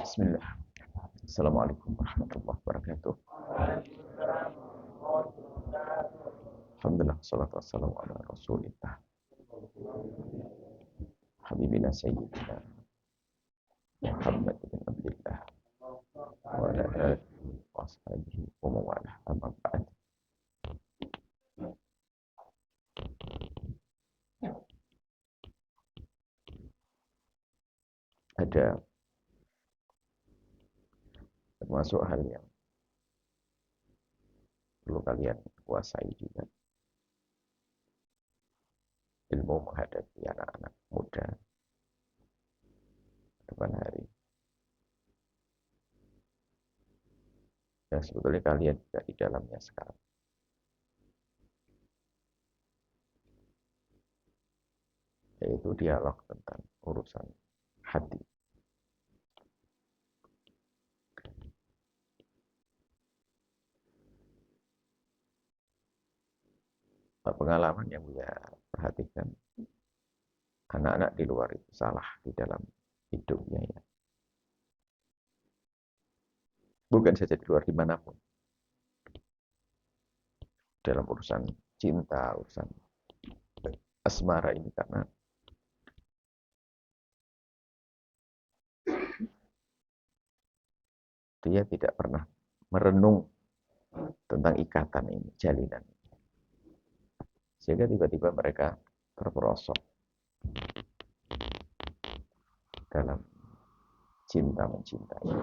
Bismillah. Assalamualaikum warahmatullahi wabarakatuh. Alhamdulillah, salatu wassalamu ala rasulillah. Habibina Sayyidina Muhammad bin Abdullah wa ala alihi wa ashabihi wa mawalah amma ba'd. Ada termasuk hal yang perlu kalian kuasai juga. Ilmu menghadapi anak-anak muda depan hari. Yang sebetulnya kalian juga di dalamnya sekarang. Yaitu dialog tentang urusan hati. Pengalaman yang Buya perhatikan, anak-anak di luar itu salah di dalam hidupnya ya. Bukan saja di luar, dimanapun. Dalam urusan cinta, urusan asmara ini, karena dia tidak pernah merenung tentang ikatan ini, jalinan. Sehingga tiba-tiba mereka terperosok dalam cinta mencintai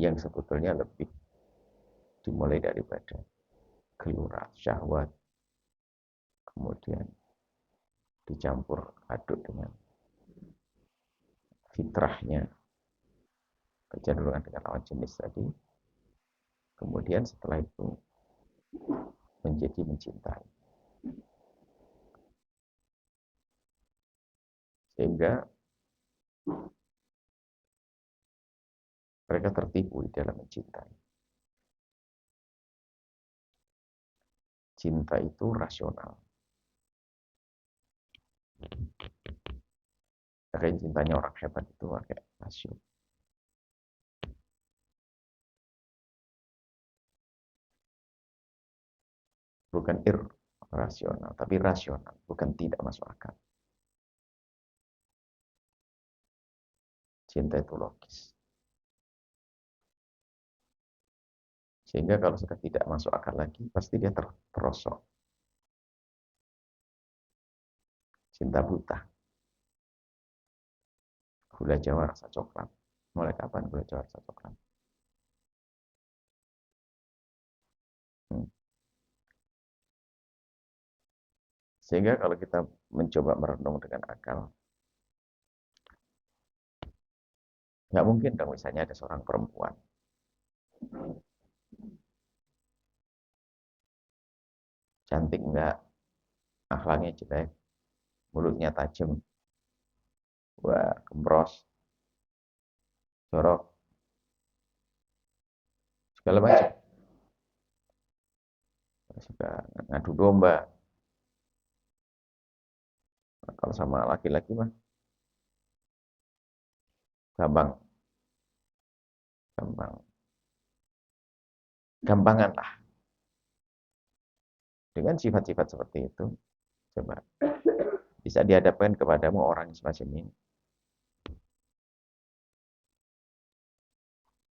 yang sebetulnya lebih dimulai daripada gelora syahwat, kemudian dicampur aduk dengan fitrahnya, kecenderungan dengan lawan jenis tadi, kemudian setelah itu menjadi mencintai. Sehingga mereka tertipu di dalam mencintai. Cinta itu rasional. Makanya cintanya orang hebat itu pakai rasio. Bukan irrasional, tapi rasional. Bukan tidak masuk akal. Cinta itu logis. Sehingga kalau sudah tidak masuk akal lagi, pasti dia terperosok. Cinta buta. Gula Jawa rasa coklat. Mulai kapan gula Jawa rasa coklat? Sehingga kalau kita mencoba merenung dengan akal, nggak mungkin dong misalnya ada seorang perempuan cantik enggak, akhlaknya jelek, mulutnya tajam, wah gembros, jorok, segala macam, suka ngadu domba. Nah, kalau sama laki-laki mah gampang, gampangan lah. Dengan sifat-sifat seperti itu, coba bisa dihadapkan kepadamu orang semacam ini.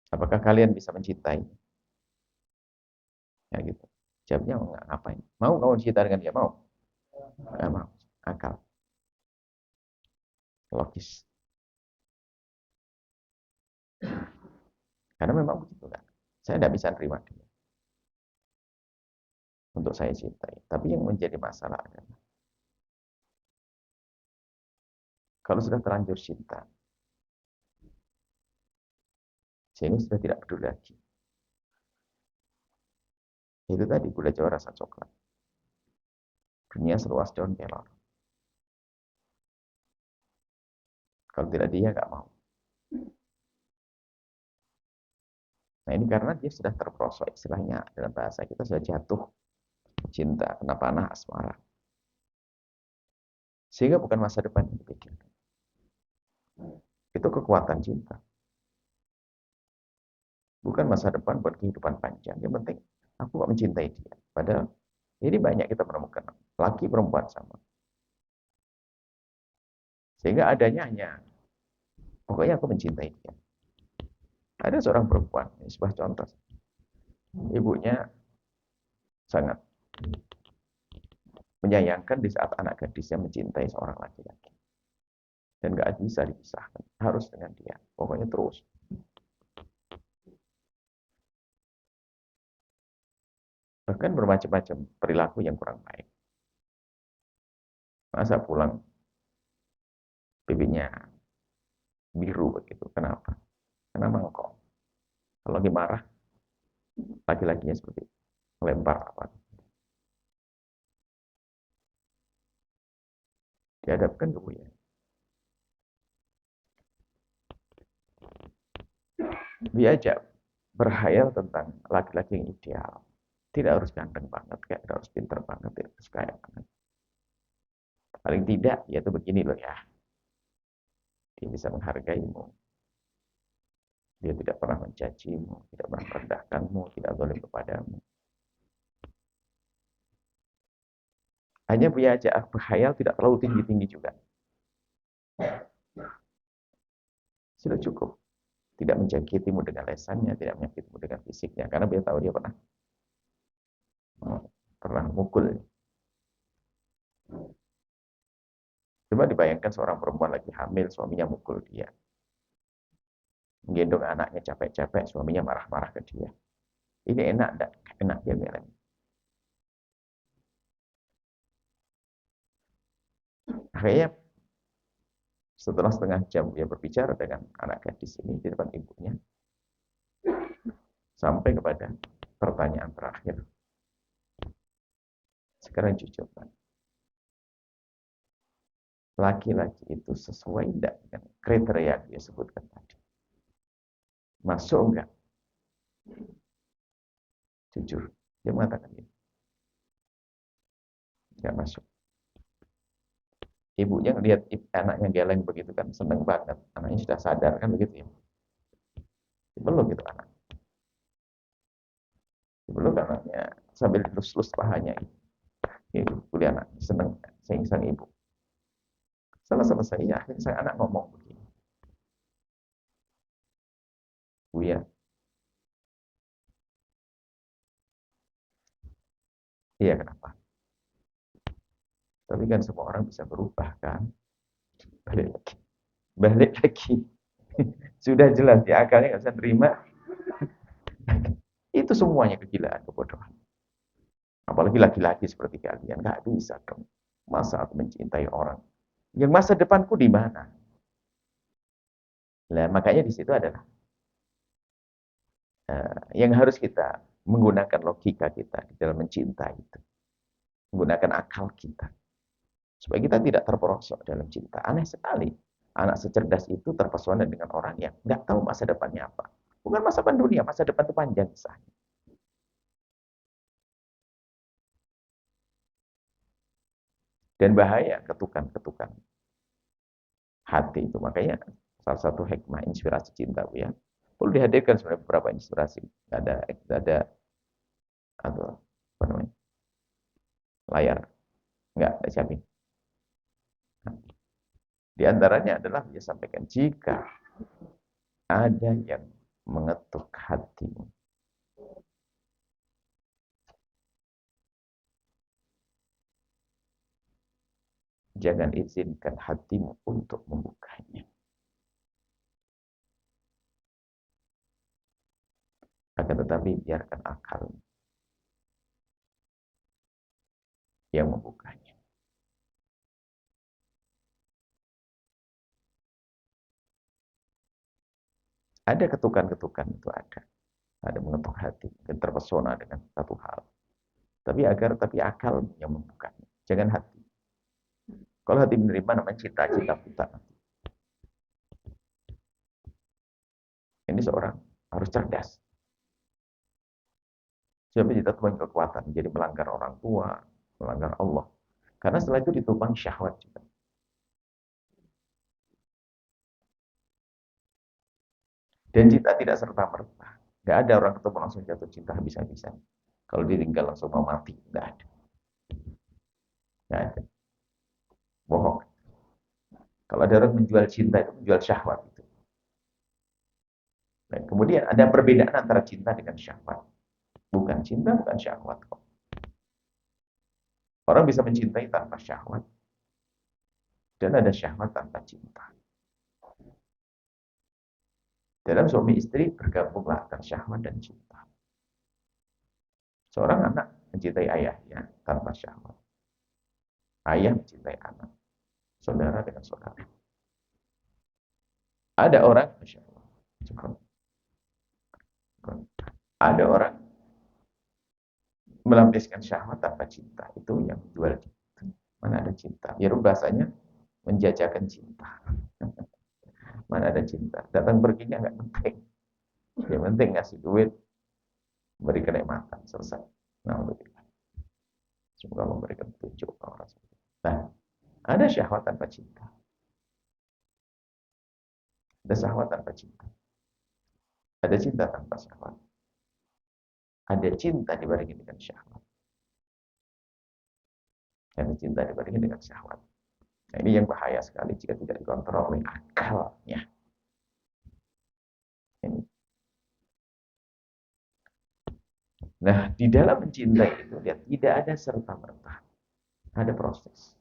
Apakah kalian bisa mencintai? Ya gitu. Jawabnya enggak, ngapain? Mau kamu cinta dengan dia? Mau? Enggak mau. Akal. Logis. Karena memang begitu kan. Saya tidak bisa terima dia untuk saya cintai. Tapi yang menjadi masalah adalah kalau sudah terlanjur cinta, saya ini sudah tidak peduli lagi. Itu tadi gula Jawa rasa coklat. Dunia seluas daun kelor. Kalau tidak dia nggak mau. Nah ini karena dia sudah terperosok, istilahnya dalam bahasa kita sudah jatuh cinta, kena panah asmara. Sehingga bukan masa depan yang dipikirkan. Itu kekuatan cinta. Bukan masa depan buat kehidupan panjang. Yang penting aku kok mencintai dia. Padahal ini banyak kita menemukan laki perempuan sama. Sehingga adanya hanya pokoknya aku mencintai dia. Ada seorang perempuan, ini sebuah contoh. Ibunya sangat menyayangkan di saat anak gadisnya mencintai seorang laki-laki. Dan gak bisa dipisahkan. Harus dengan dia. Pokoknya terus. Bahkan bermacam-macam perilaku yang kurang baik. Masa pulang pipinya biru begitu. Kenapa? Karena mangkok. Kalau lagi marah, laki-lakinya seperti itu. Melempar apa. Dihadapkan ke Buya. Diajak berhayal tentang laki-laki yang ideal. Tidak harus ganteng banget, tidak harus pinter banget, tidak harus kaya banget. Paling tidak, ya itu begini loh ya. Dia bisa menghargaimu. Dia tidak pernah mencacimu, tidak pernah merendahkanmu, tidak zalim kepadamu. Hanya punya ajak berkhayal tidak terlalu tinggi-tinggi juga. Sudah cukup. Tidak menjangkitimu dengan lesannya, tidak menyakitimu dengan fisiknya. Karena dia tahu dia pernah mukul. Coba dibayangkan seorang perempuan lagi hamil, suaminya mukul dia. Menggendong anaknya capek-capek, suaminya marah-marah ke dia. Ini enak enggak? Enak dia bilang. Akhirnya setelah setengah jam dia berbicara dengan anak gadis ini di depan ibunya, sampai kepada pertanyaan terakhir. Sekarang jujur, Pak. Laki-laki itu sesuai tidak dengan kriteria yang dia sebutkan tadi? Masuk enggak? Jujur, dia mengatakan ini. Enggak masuk. Ibunya lihat anaknya geleng begitu kan, seneng banget. Anaknya sudah sadar kan begitu ya. Dipeluk gitu anak. Dipeluk anaknya sambil dilus-lus pahanya. Ibu, kuliah anak, seneng, sang ibu. Setelah selesai, ya akhirnya sang anak ngomong begini. Bu ya, iya kenapa? Tapi kan semua orang bisa berubah kan? Balik lagi. Balik lagi. Sudah jelas di akalnya nggak bisa terima. Itu semuanya kegilaan, kebodohan. Apalagi laki-laki seperti kalian. Nggak bisa dong. Masa aku mencintai orang. Yang masa depanku di mana? Nah, makanya di situ adalah yang harus kita menggunakan logika kita di dalam mencintai itu. Menggunakan akal kita. Supaya kita tidak terperosok dalam cinta. Aneh sekali. Anak secerdas itu terpesona dengan orang yang nggak tahu masa depannya apa. Bukan masa depan dunia, masa depan itu panjang misalnya. Dan bahaya ketukan-ketukan hati itu. Makanya salah satu hikmah inspirasi cinta ya. Perlu dihadirkan sebenarnya beberapa inspirasi. Ada atau apa namanya? Layar. Enggak, siapin. Di antaranya adalah dia sampaikan jika ada yang mengetuk hatimu, jangan izinkan hatimu untuk membukanya. Akan tetapi biarkan akal yang membukanya. Ada ketukan-ketukan itu ada. Ada mengetuk hati, dan terpesona dengan satu hal. Tapi akal yang membukanya. Jangan hati. Kalau hati menerima namanya cita-cita buta. Ini seorang harus cerdas. Siapa kita tuh banyak kekuatan. Jadi melanggar orang tua, melanggar Allah. Karena setelah itu ditopang syahwat juga. Dan cita tidak serta-merta. Nggak ada orang ketemu langsung jatuh cinta habis-habisan. Kalau ditinggal langsung mau mati, nggak ada. Nggak ada. Bohong. Kalau ada orang menjual cinta itu menjual syahwat itu. Dan kemudian ada perbedaan antara cinta dengan syahwat. Bukan cinta, bukan syahwat kok. Orang bisa mencintai tanpa syahwat. Dan ada syahwat tanpa cinta. Dalam suami istri bergabunglah antara syahwat dan cinta. Seorang anak mencintai ayahnya tanpa syahwat. Ayah mencintai anak. Saudara dengan saudara. Ada orang, Masya Allah, ada orang melampiaskan syahwat tanpa cinta. Itu yang jual. Mana ada cinta? Ya bahasanya menjajakan cinta. Mana ada cinta? Datang perginya nggak penting. Yang penting ngasih duit, beri kenikmatan, selesai. Nah, semoga memberikan petunjuk orang seperti itu. Nah, ada syahwat tanpa cinta. Ada syahwat tanpa cinta. Ada cinta tanpa syahwat. Ada cinta dibarengi dengan syahwat. Ada cinta dibarengi dengan syahwat. Nah, ini yang bahaya sekali jika tidak dikontrol oleh akalnya. Ini. Nah, di dalam mencintai itu lihat tidak ada serta-merta. Ada proses.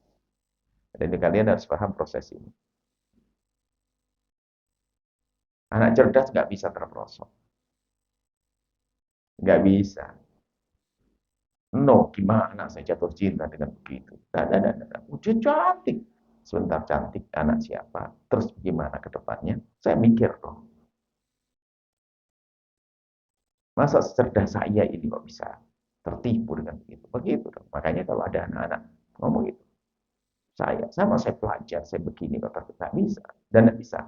Dan kalian harus paham proses ini. Anak cerdas nggak bisa terperosok. Nggak bisa. No, gimana saya jatuh cinta dengan begitu? Nah. Udah cantik. Sebentar cantik, anak siapa? Terus gimana ke depannya? Saya mikir dong. Masa secerdas saya ini kok bisa tertipu dengan begitu? Begitu dong. Makanya kalau ada anak-anak ngomong gitu, saya pelajar, saya begini kok tapi nggak bisa. Dan nggak bisa.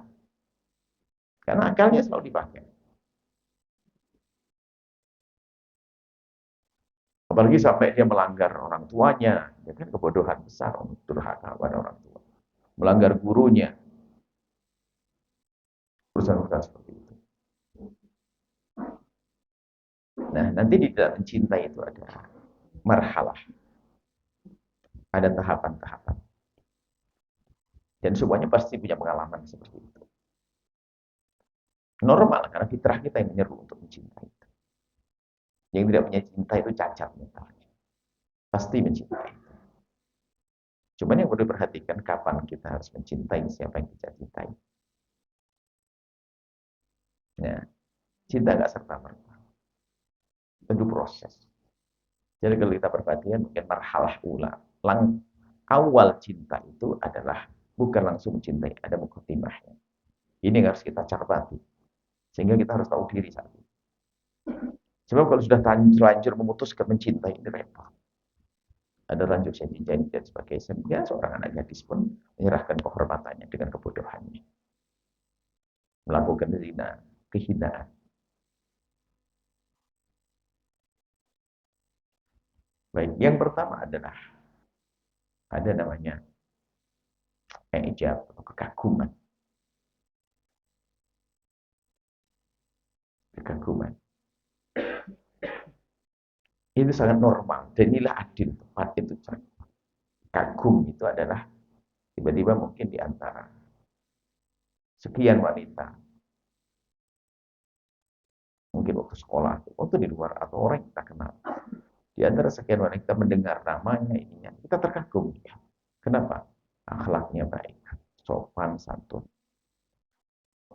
Karena akalnya selalu dipakai. Apalagi sampai dia melanggar orang tuanya, ya kan kebodohan besar untuk durhaka pada orang tua. Melanggar gurunya, urusan-urusan seperti itu. Nah, nanti di dalam cinta itu ada marhalah, ada tahapan-tahapan. Dan semuanya pasti punya pengalaman seperti itu. Normal, karena fitrah kita yang menyeru untuk mencintai. Yang tidak punya cinta itu cacat mentalnya. Pasti mencintai. Cuman yang perlu diperhatikan kapan kita harus mencintai siapa yang kita cintai. Nah, cinta nggak serta-merta. Tentu proses. Jadi kalau kita perhatikan mungkin marhalah ula. Awal cinta itu adalah bukan langsung mencintai, ada mukadimahnya. Ini yang harus kita cermati. Sehingga kita harus tahu diri saat itu. Sebab kalau sudah terlanjur memutuskan mencintai, ini repot. Ada lanjut janji-janji dan sebagainya. Sehingga seorang anak gadis pun menyerahkan kehormatannya dengan kebodohannya. Melakukan zina, kehinaan. Baik, yang pertama adalah ada namanya ijab atau kekaguman. Kekaguman. Itu sangat normal dan inilah adil, tepat itu. Kagum itu adalah tiba-tiba mungkin di antara sekian wanita, mungkin waktu sekolah, waktu di luar atau orang yang kita kenal, di antara sekian wanita mendengar namanya ininya, kita terkagum. Kenapa? Akhlaknya baik, sopan santun,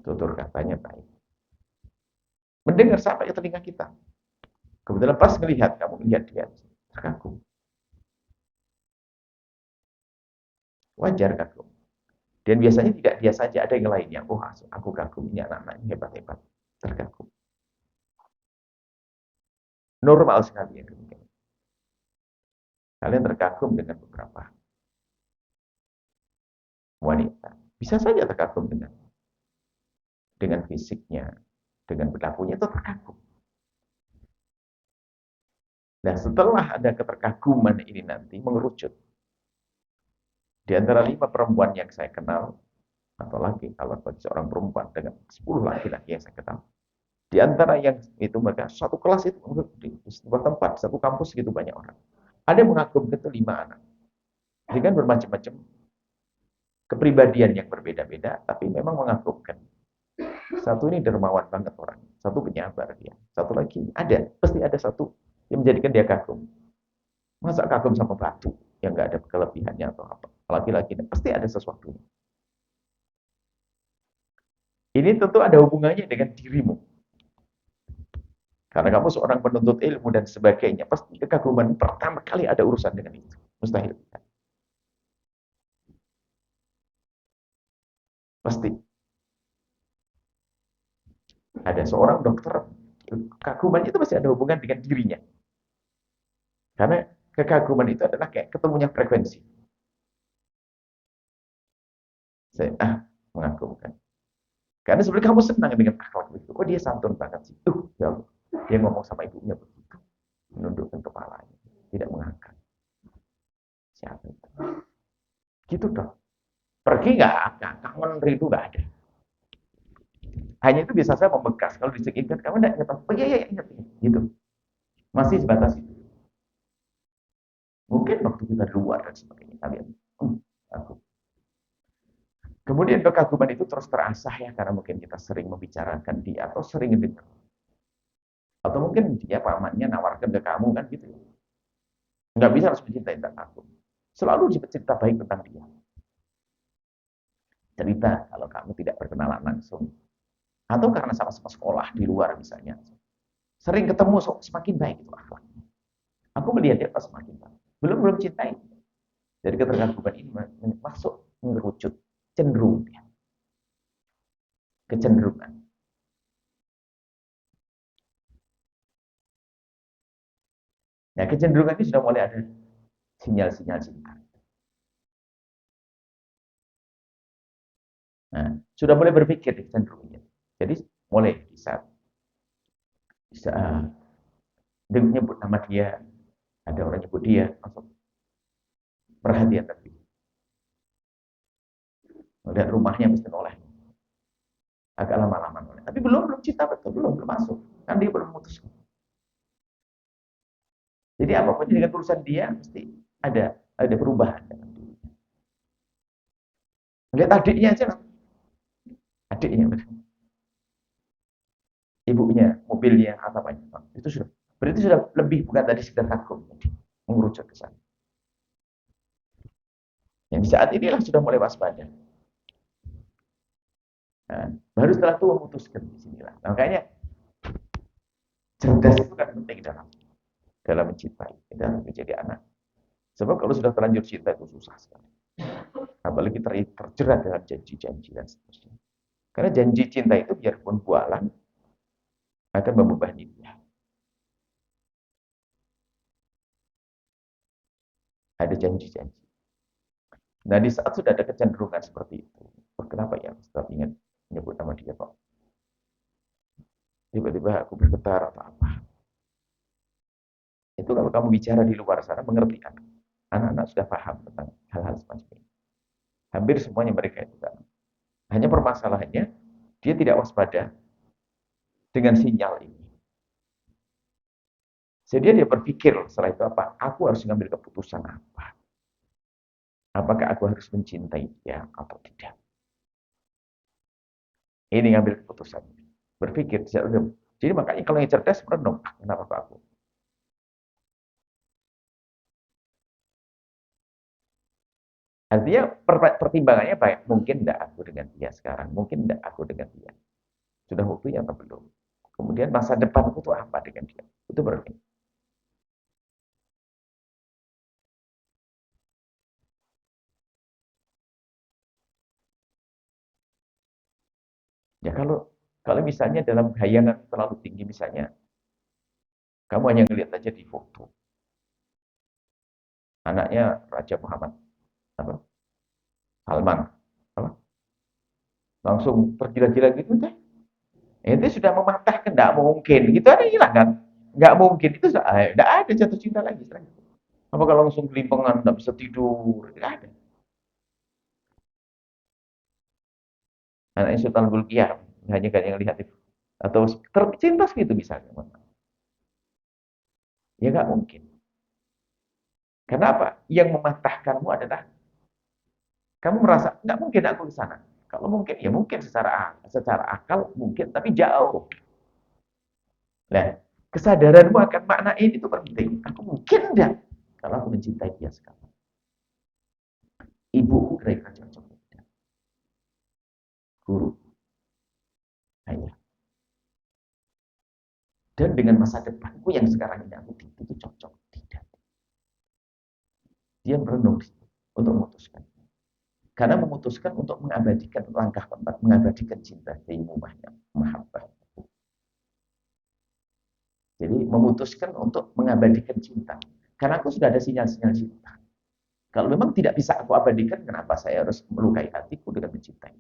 tutur katanya baik. Mendengar sampai ke telinga kita. Kebetulan pas melihat, kamu lihat dia, terkagum. Wajar kagum. Dan biasanya tidak dia saja, ada yang lainnya. Oh, aku kagum, ini anak-anaknya hebat-hebat. Terkagum. Normal sekali ya. Kalian terkagum dengan beberapa wanita. Bisa saja terkagum dengan fisiknya, dengan perilakunya itu terkagum. Nah, setelah ada keterkaguman ini nanti mengerucut. Di antara 5 perempuan yang saya kenal, atau lagi kalau bagi seorang perempuan dengan 10 laki-laki yang saya kenal, di Di antara yang itu mereka satu kelas itu di sebuah tempat, satu kampus gitu banyak orang. Ada yang mengagumkan itu 5 anak. Dengan bermacam-macam kepribadian yang berbeda-beda, tapi memang mengagumkan. Satu ini dermawan banget orang, satu penyabar dia, satu lagi ada, pasti ada satu yang menjadikan dia kagum. Masa kagum sama batu yang nggak ada kelebihannya atau apa? Laki-laki pasti ada sesuatu. Ini tentu ada hubungannya dengan dirimu. Karena kamu seorang penuntut ilmu dan sebagainya, pasti kekaguman pertama kali ada urusan dengan itu. Mustahil. Pasti. Ada seorang dokter, kekaguman itu pasti ada hubungan dengan dirinya. Karena kekaguman itu adalah kayak ketemunya frekuensi. Saya mengagumkan. Karena sebenarnya kamu senang dengan akhlak itu. Oh dia santun banget sih. Ya Allah. Dia ngomong sama ibunya begitu. Menundukkan kepalanya. Tidak mengangkat. Siapa itu? Gitu dong. Pergi nggak? Kangen rindu nggak ada. Hanya itu bisa saya membekas. Kalau dicekinkan, kamu nggak ingat. Oh iya, iya, ingat. Gitu. Masih sebatas itu. Mungkin waktu kita di luar dan sebagainya. Kalian, aku. Kemudian kekaguman itu terus terasah ya, karena mungkin kita sering membicarakan dia, atau sering dengar. Atau mungkin dia pamannya nawarkan ke kamu kan gitu. Nggak bisa harus mencintai tentang aku. Selalu cerita baik tentang dia. Cerita kalau kamu tidak berkenalan langsung. Atau karena sama-sama sekolah di luar misalnya. Sering ketemu, semakin baik itu akhlaknya. Aku melihat dia pas semakin baik. Belum cintai. Jadi ketergantungan ini masuk mengerucut. Cenderung ya. Kecenderungan. Nah, kecenderungan ini sudah mulai ada sinyal-sinyal cinta. Nah, sudah mulai berpikir kecenderungannya. Jadi mulai di saat dia nyebut nama dia, ada orang nyebut dia, langsung perhatian tapi melihat rumahnya mesti noleh, agak lama-lama noleh. Tapi belum cinta betul, belum masuk, kan dia belum memutuskan. Jadi apapun dengan urusan dia mesti ada perubahan dalam dirinya. Lihat adiknya aja, adiknya, ibunya, mobilnya, apa banyak, itu sudah berarti sudah lebih bukan tadi sekedar kagum, mengerucut ke sana. Yang di saat inilah sudah mulai waspada. Nah, baru setelah itu memutuskan di sinilah. Nah, makanya cerdas itu kan penting dalam mencintai, dalam menjadi anak. Sebab kalau sudah terlanjur cinta itu susah sekali. Apalagi terjerat dengan janji-janji dan seterusnya. Karena janji cinta itu biarpun bualan akan membebani dia. Ada janji-janji. Nah, di saat sudah ada kecenderungan seperti itu, kenapa ya Ustaz ingat menyebut nama dia kok? Tiba-tiba aku bergetar atau apa? Itu kalau kamu bicara di luar sana, mengerti kan? Anak-anak sudah paham tentang hal-hal semacam ini. Hampir semuanya mereka itu kan. Hanya permasalahannya, dia tidak waspada dengan sinyal ini. Jadi dia berpikir setelah itu apa? Aku harus mengambil keputusan apa? Apakah aku harus mencintai dia atau tidak? Ini ngambil keputusan. Berpikir. Jadi makanya kalau yang cerdas merenung. Kenapa aku? Artinya pertimbangannya baik. Mungkin tidak aku dengan dia sekarang. Mungkin tidak aku dengan dia. Sudah waktunya atau belum? Kemudian masa depanku itu apa dengan dia? Itu berarti. Ya kalau misalnya dalam bayangan terlalu tinggi misalnya, kamu hanya ngelihat aja di foto. Anaknya Raja Muhammad apa? Salman. Apa? Langsung tergila-gila gitu deh. Itu sudah mematahkan, tidak mungkin. Gitu ada hilang kan? Nggak mungkin. Itu sudah tidak ada jatuh cinta lagi. Apa kalau langsung kelimpangan, tidak bisa tidur? Tidak ada. Anaknya Sultan Bulkiah, hanya kan yang lihat itu. Atau tercinta segitu misalnya. Ya nggak mungkin. Kenapa? Yang mematahkanmu adalah kamu merasa nggak mungkin aku ke sana. Kalau mungkin ya mungkin secara akal mungkin, tapi jauh. Nah, kesadaranmu akan makna ini itu penting. Aku mungkin enggak kalau aku mencintai dia sekarang. Ibu kira-kira cocok. Guru. Hanya. Dan dengan masa depanku yang sekarang ini aku itu cocok. Tidak. Dia merenung untuk memutuskan. Karena memutuskan untuk mengabadikan langkah tempat, mengabadikan cinta dari mumahnya, mahabbah. Jadi memutuskan untuk mengabadikan cinta. Karena aku sudah ada sinyal-sinyal cinta. Kalau memang tidak bisa aku abadikan, kenapa saya harus melukai hatiku dengan mencintai?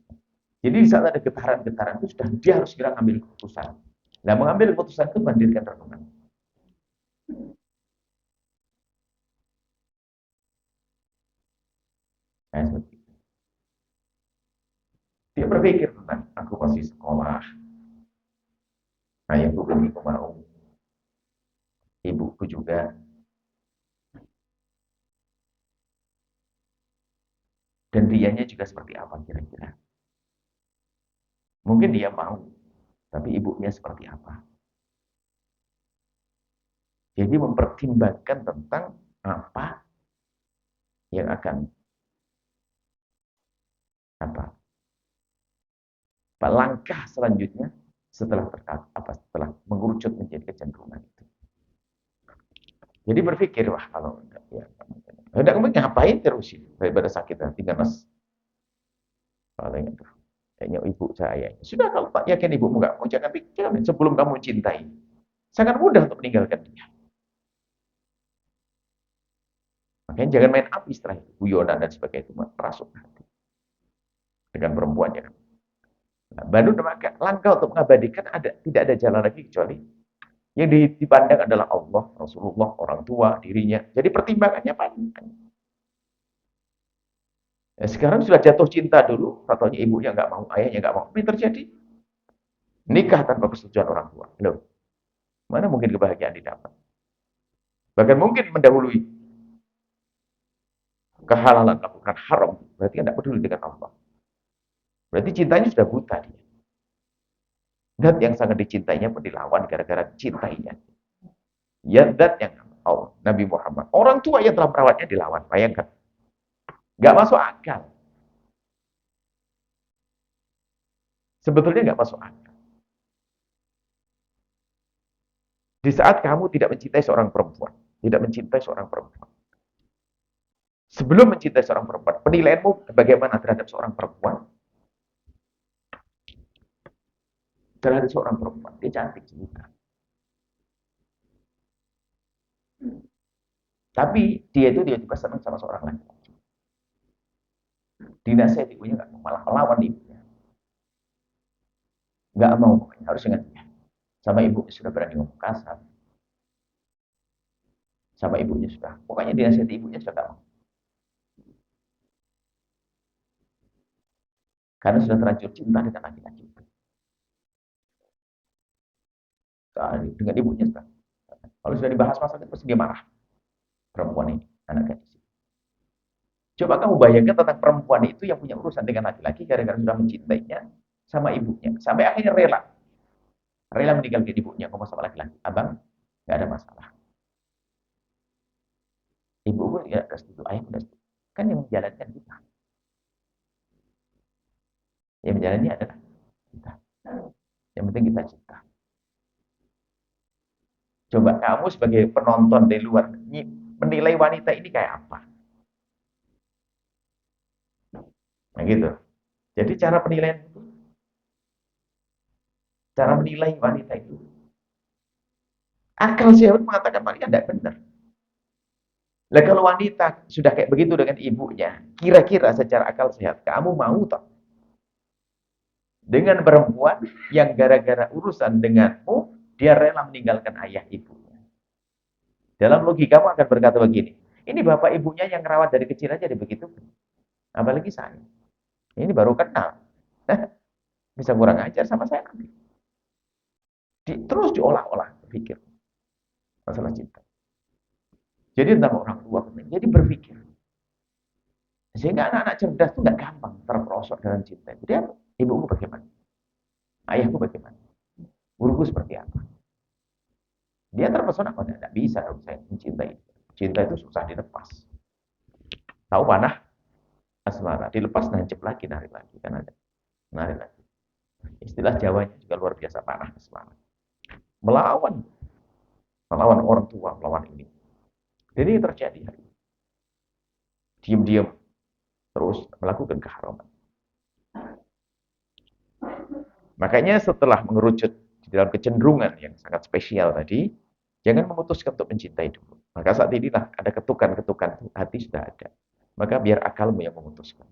Jadi di saat ada getaran-getaran itu sudah dia harus segera mengambil keputusan. Nah, mengambil keputusan itu menghadirkan renungan. Nah, seperti itu. Dia berpikir tentang aku masih sekolah, ayahku begitu mau, ibuku juga. Dan dianya juga seperti apa kira-kira? Mungkin dia mau, tapi ibunya seperti apa? Jadi mempertimbangkan tentang apa yang akan apa langkah selanjutnya setelah mengerucut menjadi kecenderungan itu. Jadi berpikir wah kalau enggak ya enggak mungkin ngapain terusin daripada sakit hati ganas paling itu kayaknya ibu saya sudah kalau tak yakin ibumu enggak mau jangan pikir sebelum kamu cintai sangat mudah untuk meninggalkan dia. Makanya jangan main api setelah itu guyonan dan sebagainya itu merasuk hati dengan perempuannya. Nah, baru langkah untuk mengabadikan tidak ada jalan lagi kecuali yang dipandang adalah Allah, Rasulullah, orang tua, dirinya. Jadi pertimbangannya panjang. Ya, sekarang sudah jatuh cinta dulu, katanya ibunya nggak mau, ayahnya nggak mau. Apa yang terjadi? Nikah tanpa persetujuan orang tua. Loh, mana mungkin kebahagiaan didapat? Bahkan mungkin mendahului kehalalan, lakukan haram. Berarti tidak peduli dengan Allah. Berarti cintanya sudah buta dia. Dat yang sangat dicintainya pun dilawan gara-gara cintainya. Ya dat yang Allah, Nabi Muhammad. Orang tua yang telah merawatnya dilawan. Bayangkan. Nggak masuk akal. Sebetulnya nggak masuk akal. Di saat kamu tidak mencintai seorang perempuan, tidak mencintai seorang perempuan. Sebelum mencintai seorang perempuan, penilaianmu bagaimana terhadap seorang perempuan? Terhadap seorang perempuan, dia cantik juga. Tapi dia itu dia juga senang sama seorang laki-laki. Dinasihat ibunya nggak malah melawan ibunya. Nggak mau pokoknya harus dengan dia. Sama ibu sudah berani ngomong kasar. Sama ibunya sudah. Pokoknya dinasihat ibunya sudah nggak mau. Karena sudah terlanjur cinta dengan laki-laki itu. Dengan ibunya sudah. Kalau sudah dibahas masalah itu pasti dia marah. Perempuan ini, anak gadis. Coba kamu bayangkan tentang perempuan itu yang punya urusan dengan laki-laki gara-gara sudah mencintainya sama ibunya. Sampai akhirnya rela. Rela meninggalkan ibunya, ngomong sama laki-laki. Abang, nggak ada masalah. Ibu pun ya setuju, ayah pun setuju. Kan yang menjalankan kita. Yang menjalani adalah kita. Yang penting kita cinta. Coba kamu sebagai penonton dari luar menilai wanita ini kayak apa? Nah gitu. Jadi cara penilaian itu, cara menilai wanita itu, akal sehat mengatakan wanita tidak benar. Lah kalau wanita sudah kayak begitu dengan ibunya, kira-kira secara akal sehat, kamu mau tak? Dengan perempuan yang gara-gara urusan denganmu, dia rela meninggalkan ayah ibunya. Dalam logikamu akan berkata begini, ini bapak ibunya yang rawat dari kecil aja dia begitu. Apalagi saya. Ini baru kenal. Bisa kurang ajar sama saya nanti. Terus diolah-olah, berpikir masalah cinta. Jadi tentang orang tua, jadi berpikir. Sehingga anak-anak cerdas itu nggak gampang terperosok dalam cinta. Dia, ibuku bagaimana? Ayahku bagaimana? Guruku seperti apa? Dia terpesona, oh tidak bisa dong saya mencintai. Cinta itu susah dilepas. Tahu panah asmara, dilepas nancep lagi, narik lagi. Kan ada, narik lagi. Istilah Jawanya juga luar biasa, panah asmara. Melawan, melawan orang tua, melawan ini. Jadi terjadi hari ini. Diam-diam terus melakukan keharaman. Makanya setelah mengerucut di dalam kecenderungan yang sangat spesial tadi, jangan memutuskan untuk mencintai dulu. Maka saat inilah ada ketukan-ketukan hati sudah ada. Maka biar akalmu yang memutuskan.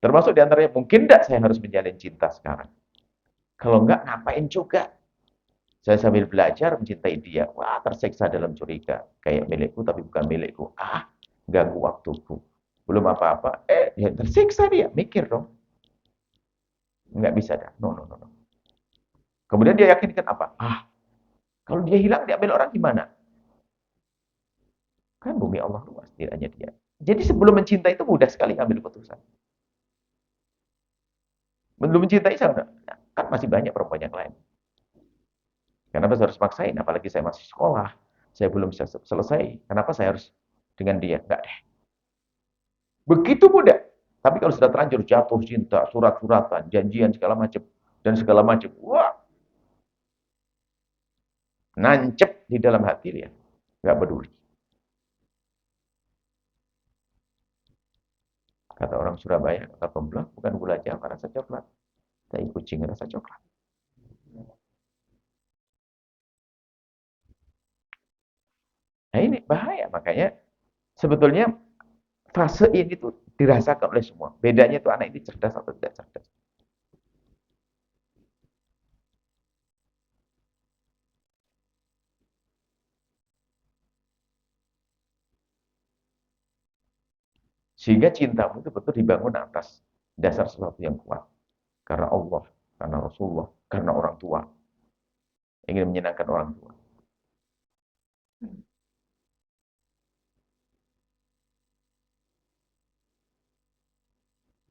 Termasuk diantaranya, mungkin tidak saya harus menjalin cinta sekarang. Kalau enggak, ngapain juga? Saya sambil belajar mencintai dia. Wah, tersiksa dalam curiga. Kayak milikku tapi bukan milikku. Ah, ganggu waktuku. Belum apa-apa. Ya tersiksa dia. Mikir dong. Enggak bisa dah. No, no, no, no. Kemudian dia yakinkan apa? Ah, kalau dia hilang, diambil orang gimana? Kan bumi Allah luas, tidak hanya dia. Jadi sebelum mencintai itu mudah sekali ambil keputusan. Belum mencintai saya, kan masih banyak perempuan yang lain. Kenapa saya harus maksain? Apalagi saya masih sekolah, saya belum bisa selesai. Kenapa saya harus dengan dia? Enggak deh. Begitu mudah. Tapi kalau sudah terlanjur jatuh cinta, surat-suratan, janjian segala macam dan segala macam, wah, nancep di dalam hati dia. Enggak peduli. Kata orang Surabaya, kata pembelah, bukan gula jawa rasa coklat, tapi kucing rasa coklat. Nah ini bahaya, makanya sebetulnya fase ini tuh dirasakan oleh semua. Bedanya tuh anak ini cerdas atau tidak cerdas. Sehingga cintamu itu betul dibangun atas dasar sesuatu yang kuat. Karena Allah, karena Rasulullah, karena orang tua. Ingin menyenangkan orang tua.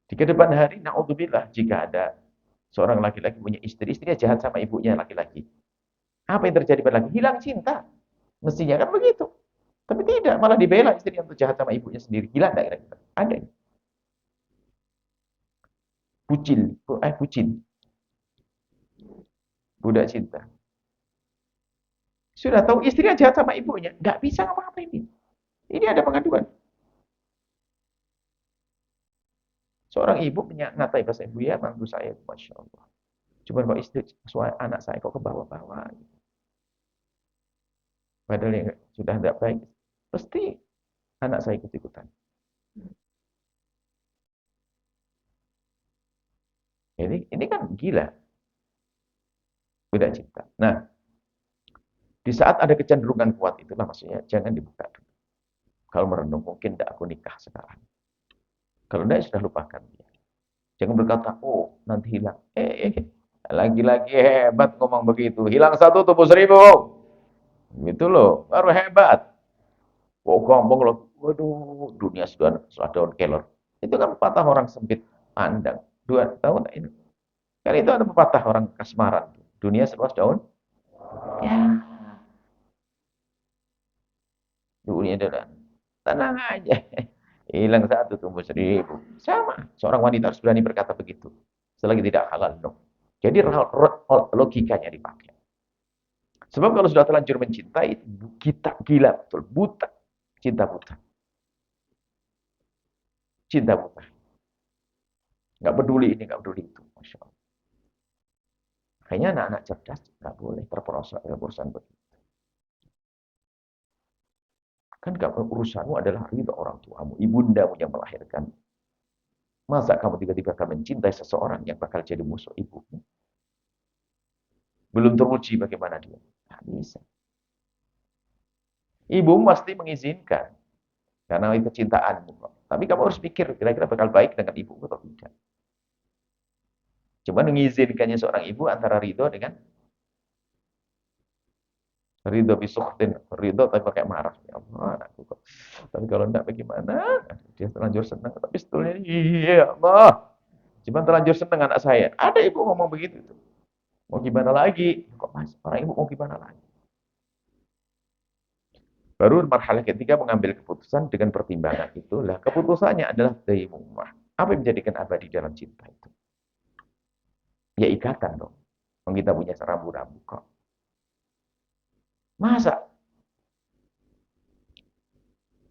Di kedepan hari, na'udzubillah, jika ada seorang laki-laki punya istri, istrinya jahat sama ibunya laki-laki. Apa yang terjadi pada laki? Hilang cinta. Mestinya kan begitu. Tapi tidak, malah dibela istrinya untuk jahat sama ibunya sendiri. Gila enggak kira-kira? Ada. Bucin. Budak cinta. Sudah tahu istrinya jahat sama ibunya, nggak bisa ngapa-ngapain ini. Ini ada pengaduan. Seorang ibu ngatai bahasa ibu, ya mantu saya, Masya Allah. Cuma kok istri, anak saya kok ke bawah-bawah. Padahal yang sudah tidak baik. Pasti anak saya ikut-ikutan. Jadi ini kan gila. Beda cinta. Nah, di saat ada kecenderungan kuat itulah maksudnya jangan dibuka dulu. Kalau merenung mungkin tidak aku nikah sekarang. Kalau tidak sudah lupakan dia. Jangan berkata, oh nanti hilang. Lagi-lagi hebat ngomong begitu. Hilang satu tumbuh seribu. Gitu loh, baru hebat. Kok ngomong loh, waduh, dunia sudah daun kelor. Itu kan pepatah orang sempit pandang. Dua tahun ini. Kan itu ada pepatah orang kasmaran. Dunia seluas daun. Ya, dunia daun. Tenang aja. Hilang satu tumbuh seribu. Sama. Seorang wanita harus berani berkata begitu. Selagi tidak halal, no. Jadi logikanya dipakai. Sebab kalau sudah terlanjur mencintai, kita gila betul, buta. Cinta buta. Cinta buta. Nggak peduli ini, nggak peduli itu. Masya Allah. Kayaknya anak-anak cerdas nggak boleh terperosok dalam urusan begitu. Kan urusanmu adalah ridho orang tuamu, ibundamu yang melahirkan. Masa kamu tiba-tiba akan mencintai seseorang yang bakal jadi musuh ibumu? Belum teruji bagaimana dia. Nggak bisa. Ibu pasti mengizinkan. Karena itu cintaanmu. Tapi kamu harus pikir, kira-kira bakal baik dengan ibumu atau tidak. Cuma mengizinkannya seorang ibu antara ridho dengan ridho bisukhtin, ridho tapi pakai marah. Ya Allah, anakku kok. Tapi kalau enggak bagaimana? Dia terlanjur senang, tapi sebetulnya iya Allah. Cuma terlanjur senang anak saya. Ada ibu ngomong begitu. Mau gimana lagi? Kok mas, orang ibu mau gimana lagi? Baru marhalah ketiga mengambil keputusan dengan pertimbangan itulah. Keputusannya adalah daimumah. Apa yang menjadikan abadi dalam cinta itu? Ya ikatan dong. Kalau kita punya rambu-rambu kok. Masa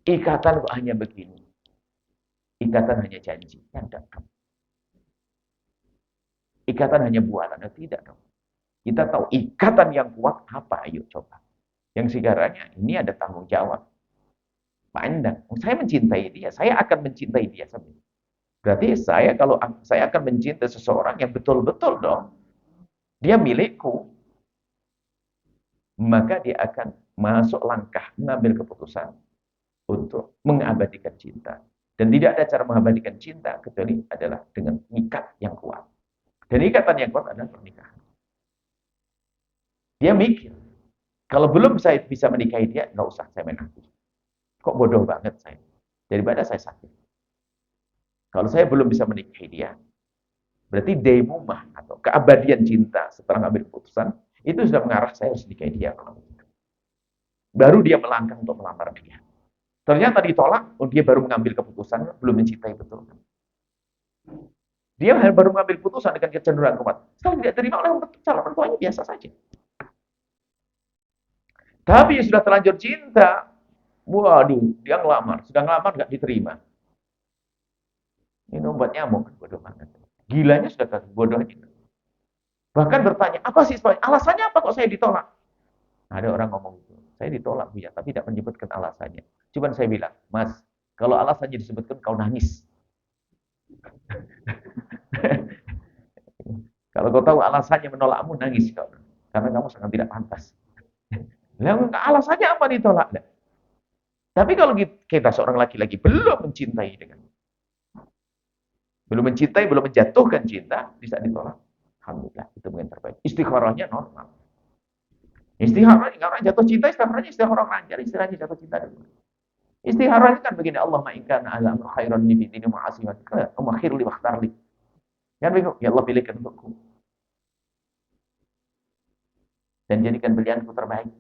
ikatan kok hanya begini? Ikatan hanya janji. Ya, enggak. Ikatan hanya bualan. Ya, tidak dong. Kita tahu ikatan yang kuat apa? Ayo coba. Yang segaranya ini ada tanggung jawab. Pandang. Saya mencintai dia. Saya akan mencintai dia. Berarti saya kalau saya akan mencintai seseorang yang betul-betul dong. Dia milikku. Maka dia akan masuk langkah mengambil keputusan untuk mengabadikan cinta. Dan tidak ada cara mengabadikan cinta kecuali adalah dengan ikat yang kuat. Dan ikatan yang kuat adalah pernikahan. Dia mikir, kalau belum saya bisa menikahi dia, nggak usah saya main hati. Kok bodoh banget saya. Daripada saya sakit. Kalau saya belum bisa menikahi dia, berarti daimumah atau keabadian cinta setelah mengambil keputusan, itu sudah mengarah saya harus nikahi dia. Baru dia melangkah untuk melamar dia. Ternyata ditolak, oh dia baru mengambil keputusan, belum mencintai betul. Dia baru mengambil keputusan dengan kecenderungan kuat. Setelah tidak terima oleh calon mertuanya biasa saja. Tapi sudah terlanjur cinta, waduh, dia ngelamar. Sudah ngelamar nggak diterima. Ini obat nyamuk, bodoh banget. Gilanya sudah bodohnya. Bahkan bertanya, apa sih alasannya apa kok saya ditolak? Ada orang ngomong itu, saya ditolak Bu ya, tapi tidak menyebutkan alasannya. Cuman saya bilang, Mas, kalau alasannya disebutkan kau nangis. Kalau kau tahu alasannya menolakmu, nangis kau. Karena kamu sangat tidak pantas. Lah, alasannya apa ditolak? Nah, tapi kalau kita seorang laki-laki belum mencintai dengan belum mencintai, belum menjatuhkan cinta, bisa ditolak. Alhamdulillah, itu mungkin terbaik. Istikharahnya normal. Istikharah, orang jatuh cinta, istikharah lancar, istilahnya jatuh cinta dulu. Istikharah kan begini, Allah ma'inkan ala amr khairan li bidini ma'asimat. Amakhir li wakhtarli. Kan begitu, ya Allah pilihkan untukku. Dan jadikan pilihanku terbaik.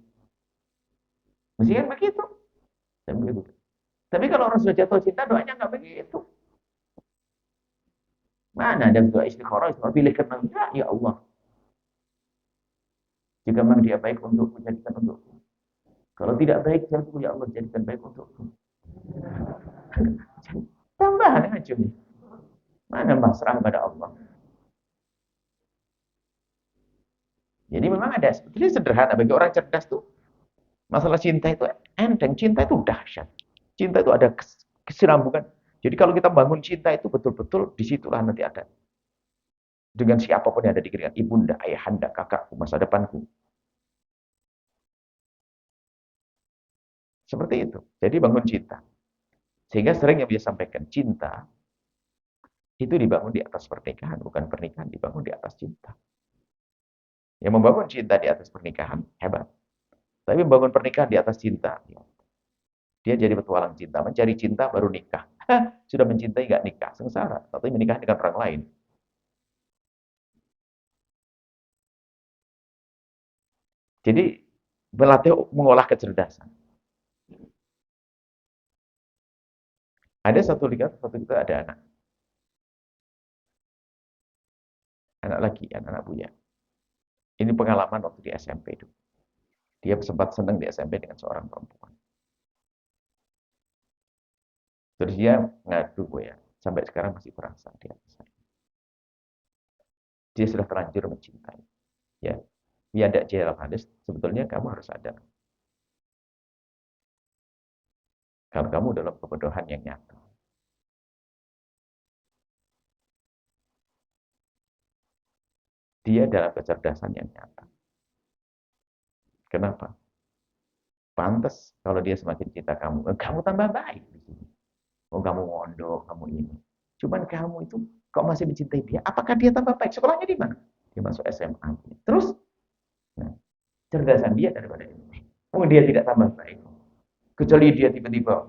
Mesti kan begitu. Dan begitu. Tapi kalau orang sudah jatuh cinta, doanya nggak begitu. Mana ada doa istikharah, pilihkan enggak, ya Allah. Jika memang dia baik untukku, jadikan untukku. Kalau tidak baik, ya Allah, jadikan baik untukku. Tambahan aja. Mana pasrah pada Allah. Jadi memang ada, sebetulnya sederhana bagi orang cerdas tuh. Masalah cinta itu enteng, cinta itu dahsyat. Cinta itu ada kesinambungan. Jadi kalau kita bangun cinta itu betul-betul disitulah nanti ada. Dengan siapapun yang ada di keringat, ibunda, ayahanda, kakakku, masa depanku. Seperti itu. Jadi bangun cinta. Sehingga sering yang dia sampaikan, cinta itu dibangun di atas pernikahan, bukan pernikahan dibangun di atas cinta. Yang membangun cinta di atas pernikahan, hebat. Tapi membangun pernikahan di atas cinta, dia jadi petualang cinta. Mencari cinta baru nikah. Sudah mencintai nggak nikah, sengsara. Tapi menikah dengan orang lain. Jadi melatih mengolah kecerdasan. Ada satu kita ada anak. Anak lagi, anak Buya. Ini pengalaman waktu di SMP itu. Dia sempat senang di SMP dengan seorang perempuan. Terus dia ngadu Buya. Sampai sekarang masih perasaan dia. Dia sudah terlanjur mencintai. Ya, dia tidak dalam hadis. Sebetulnya kamu harus sadar. Kalau kamu dalam kebodohan yang nyata. Dia dalam kecerdasan yang nyata. Kenapa? Pantas kalau dia semakin cinta kamu, kamu tambah baik di sini. Oh, kamu mondok, kamu ini. Cuman kamu itu kok masih mencintai dia? Apakah dia tambah baik? Sekolahnya di mana? Dia masuk SMA. Terus, nah, cerdasan dia daripada ini. Oh, dia tidak tambah baik. Kecuali dia tiba-tiba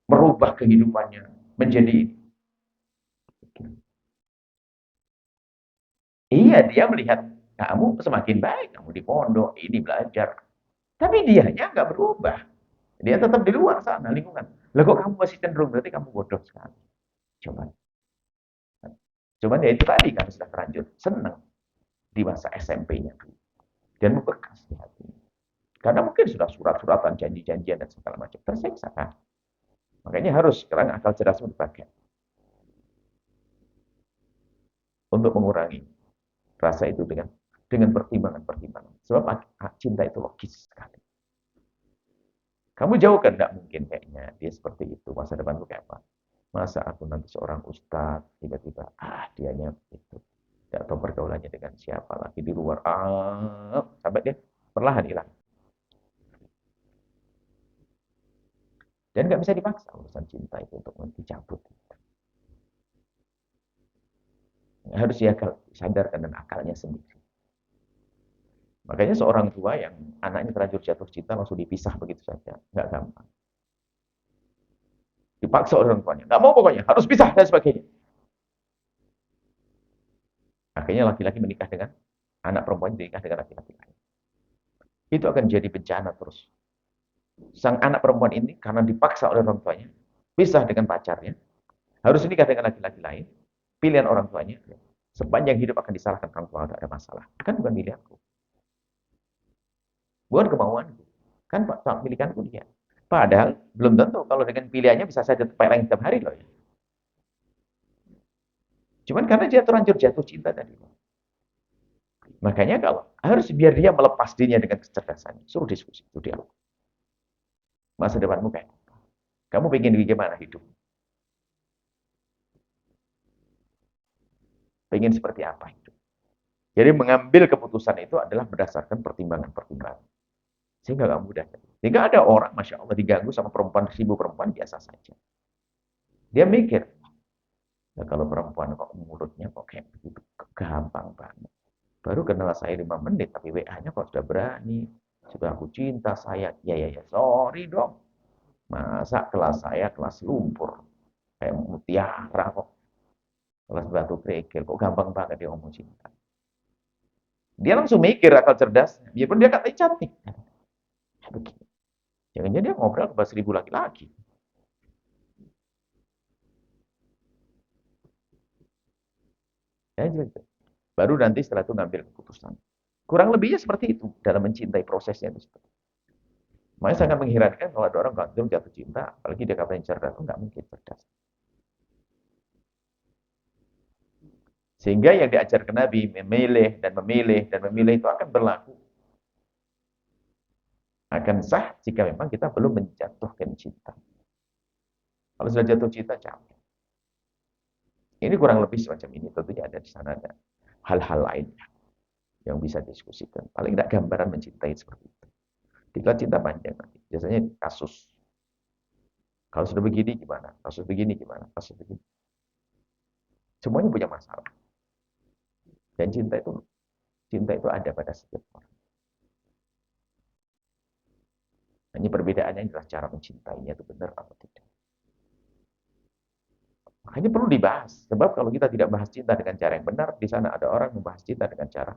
merubah kehidupannya menjadi. Iya, dia melihat kamu semakin baik, kamu di pondok, ini belajar. Tapi dianya nggak berubah. Dia tetap di luar sana, lingkungan. Lah kok kamu masih cenderung, berarti kamu bodoh sekali. Coba. Cuman ya itu tadi kan sudah terlanjur senang di masa SMP-nya dulu. Dan membekas di hati. Karena mungkin sudah surat-suratan, janji-janjian dan segala macam. Tersiksa kan. Makanya harus sekarang akal cerdasmu dipakai untuk mengurangi rasa itu dengan pertimbangan-pertimbangan. Sebab cinta itu logis sekali. Kamu jauh kan nggak mungkin kayaknya dia seperti itu. Masa depanku kayak apa? Masa aku nanti seorang ustadz, tiba-tiba, dianya itu. Tidak tahu pergaulannya dengan siapa lagi di luar. Sampai dia perlahan hilang. Dan nggak bisa dipaksa urusan cinta itu untuk dicabut. Harus dia sadarkan dan akalnya sendiri. Makanya seorang tua yang anaknya terlanjur jatuh cinta langsung dipisah begitu saja. Nggak gampang. Dipaksa orang tuanya. Nggak mau pokoknya, harus pisah dan sebagainya. Akhirnya laki-laki menikah dengan anak perempuan menikah dengan laki-laki lain. Itu akan jadi bencana terus. Sang anak perempuan ini karena dipaksa oleh orang tuanya, pisah dengan pacarnya, harus menikah dengan laki-laki lain, pilihan orang tuanya, sepanjang hidup akan disalahkan orang tua, tidak ada masalah. Kan bukan pilihanku. Bukan kemauanku. Kan pilihanku dia. Padahal belum tentu kalau dengan pilihannya bisa saja terpeleng setiap hari loh ya. Cuman karena dia terlanjur jatuh cinta tadi. Makanya kalau harus biar dia melepas dirinya dengan kecerdasannya, suruh diskusi, itu dialog. Masa depanmu kayak apa? Kamu pengen gimana hidup? Pengen seperti apa hidup? Jadi mengambil keputusan itu adalah berdasarkan pertimbangan-pertimbangan. Sehingga nggak mudah. Sehingga ada orang, Masya Allah, diganggu sama perempuan, 1000 perempuan biasa saja. Dia mikir, ya kalau perempuan kok mulutnya kok kayak begitu, gampang banget. Baru kenal saya 5 menit, tapi WA-nya kok sudah berani. Sudah aku cinta, saya. Ya, sorry dong. Masa kelas saya kelas lumpur. Kayak mutiara kok. Kelas batu kerikil. Kok gampang banget dia ngomong cinta. Dia langsung mikir akal cerdas. Biarpun dia katanya cantik. Begini. Jangan-jangan dia ngobrol ke 1000 laki-laki. Ya, gitu. Baru nanti setelah itu ngambil keputusan. Kurang lebihnya seperti itu. Dalam mencintai prosesnya itu seperti itu. Makanya sangat mengherankan kalau ada orang gantung jatuh cinta. Apalagi dia katanya cerdas. Itu nggak mungkin cerdas. Sehingga yang diajarkan Nabi memilih dan memilih dan memilih itu akan berlaku. Akan sah jika memang kita belum menjatuhkan cinta. Kalau sudah jatuh cinta, capek. Ini kurang lebih semacam ini. Tentunya ada di sana ada hal-hal lain yang bisa diskusikan. Paling tidak gambaran mencintai seperti itu. Diklat cinta panjang nanti. Biasanya kasus. Kalau sudah begini gimana? Kasus begini gimana? Kasus begini. Semuanya punya masalah. Dan cinta itu ada pada setiap orang. Hanya perbedaannya adalah cara mencintainya itu benar atau tidak. Makanya perlu dibahas. Sebab kalau kita tidak bahas cinta dengan cara yang benar, di sana ada orang membahas cinta dengan cara.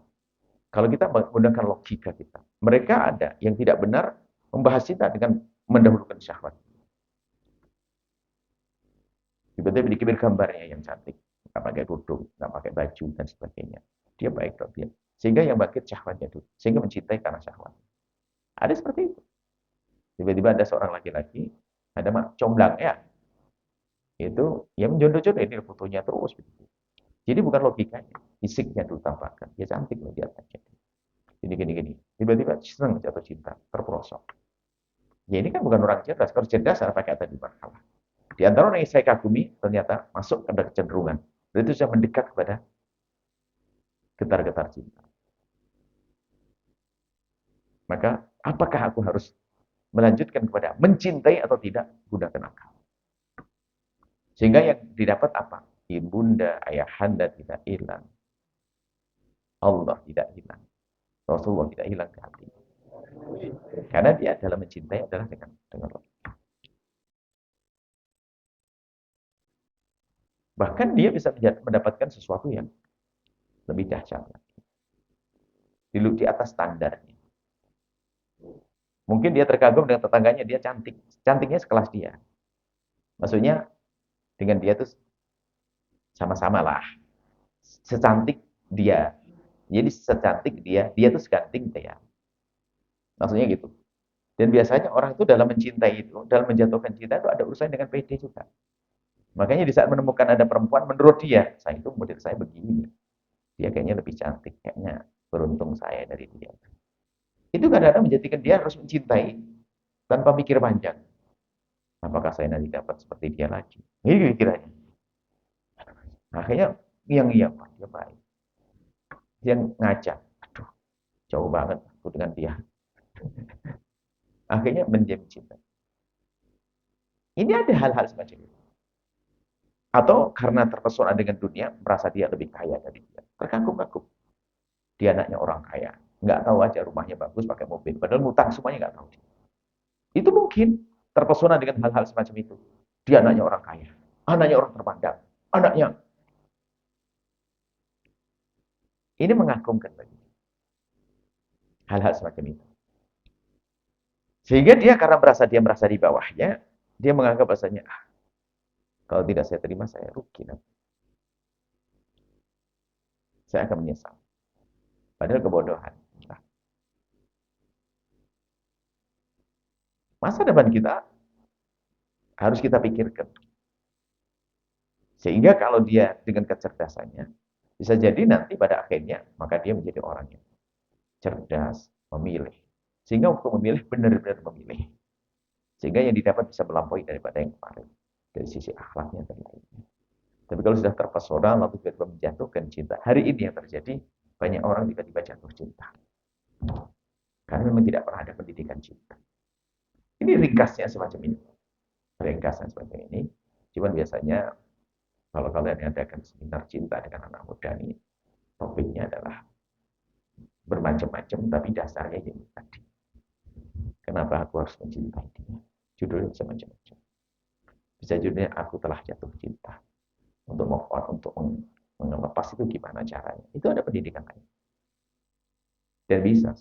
Kalau kita menggunakan logika kita. Mereka ada yang tidak benar membahas cinta dengan mendahulukan syahwat. Tiba-tiba dikibir gambarnya yang cantik. Nggak pakai kerudung, nggak pakai baju, dan sebagainya. Dia baik loh dia. Sehingga yang bangkit syahwatnya dulu. Sehingga mencintai karena syahwat. Ada seperti itu. Tiba-tiba ada seorang laki-laki, ada comblang ya. Itu ya menjodoh-jodoh ini fotonya terus begitu. Jadi bukan logikanya, fisiknya dulu tampakkan. Dia cantik loh dia aja. Gini. Tiba-tiba senang jatuh cinta, terperosok. Ya ini kan bukan orang cerdas. Kalau cerdas, apa kata di berkalah. Di antara orang yang saya kagumi, ternyata masuk pada kecenderungan. Dan itu sudah mendekat kepada getar-getar cinta. Maka, apakah aku harus melanjutkan kepada mencintai atau tidak? Gunakan akal. Sehingga yang didapat apa? ibunda, ayahanda tidak hilang. Allah tidak hilang. Rasulullah tidak hilang di hati. Karena dia dalam mencintai adalah dengan Allah. Bahkan dia bisa mendapatkan sesuatu yang lebih dahsyat lagi. Di atas standarnya. Mungkin dia terkagum dengan tetangganya, dia cantik. Cantiknya sekelas dia. Maksudnya dengan dia tuh sama-sama lah. Secantik dia. Jadi secantik dia, dia tuh seganting dia. Maksudnya gitu. Dan biasanya orang itu dalam mencintai itu, dalam menjatuhkan cinta itu ada urusan dengan PD juga. Makanya di saat menemukan ada perempuan, menurut dia, saya itu model saya begini. Dia kayaknya lebih cantik, kayaknya beruntung saya dari dia. Itu kadang-kadang menjadikan dia harus mencintai tanpa mikir panjang. Apakah saya nanti dapat seperti dia lagi? Ini pikirannya. Akhirnya yang iya, Pak, dia baik. Dia ngajak, aduh, jauh banget aku dengan dia. Akhirnya menjadi cinta. Ini ada hal-hal semacam itu. Atau karena terpesona dengan dunia, merasa dia lebih kaya dari dia. Terkagum-kagum. Dia anaknya orang kaya. Nggak tahu aja rumahnya bagus, pakai mobil. Padahal ngutang semuanya nggak tahu. Itu mungkin terpesona dengan hal-hal semacam itu. Dia anaknya orang kaya. Anaknya orang terpandang. Anaknya. Ini mengagumkan bagi dia. Hal-hal semacam itu. Sehingga dia karena dia merasa di bawahnya, dia menganggap bahasanya, kalau tidak saya terima, saya rugi. Saya akan menyesal. Padahal kebodohan. Nah, masa depan kita harus kita pikirkan. Sehingga kalau dia dengan kecerdasannya, bisa jadi nanti pada akhirnya, maka dia menjadi orang yang cerdas, memilih. Sehingga waktu memilih, benar-benar memilih. Sehingga yang didapat bisa melampaui daripada yang kemarin. Dari sisi akhlaknya dan lainnya. Tapi kalau sudah terpesona, lalu tiba-tiba menjatuhkan cinta. Hari ini yang terjadi, banyak orang tiba-tiba jatuh cinta. Karena memang tidak pernah ada pendidikan cinta. Ini ringkasnya semacam ini. Ringkasnya semacam ini. Cuman biasanya, kalau kalian adakan seminar cinta dengan anak muda ini, topiknya adalah bermacam-macam, tapi dasarnya ini tadi. Kenapa aku harus mencintai dia? Judulnya bisa macam-macam. Bisa judulnya, aku telah jatuh cinta. Untuk move on, untuk melepas itu gimana caranya. Itu ada pendidikan lain. Dan bisa.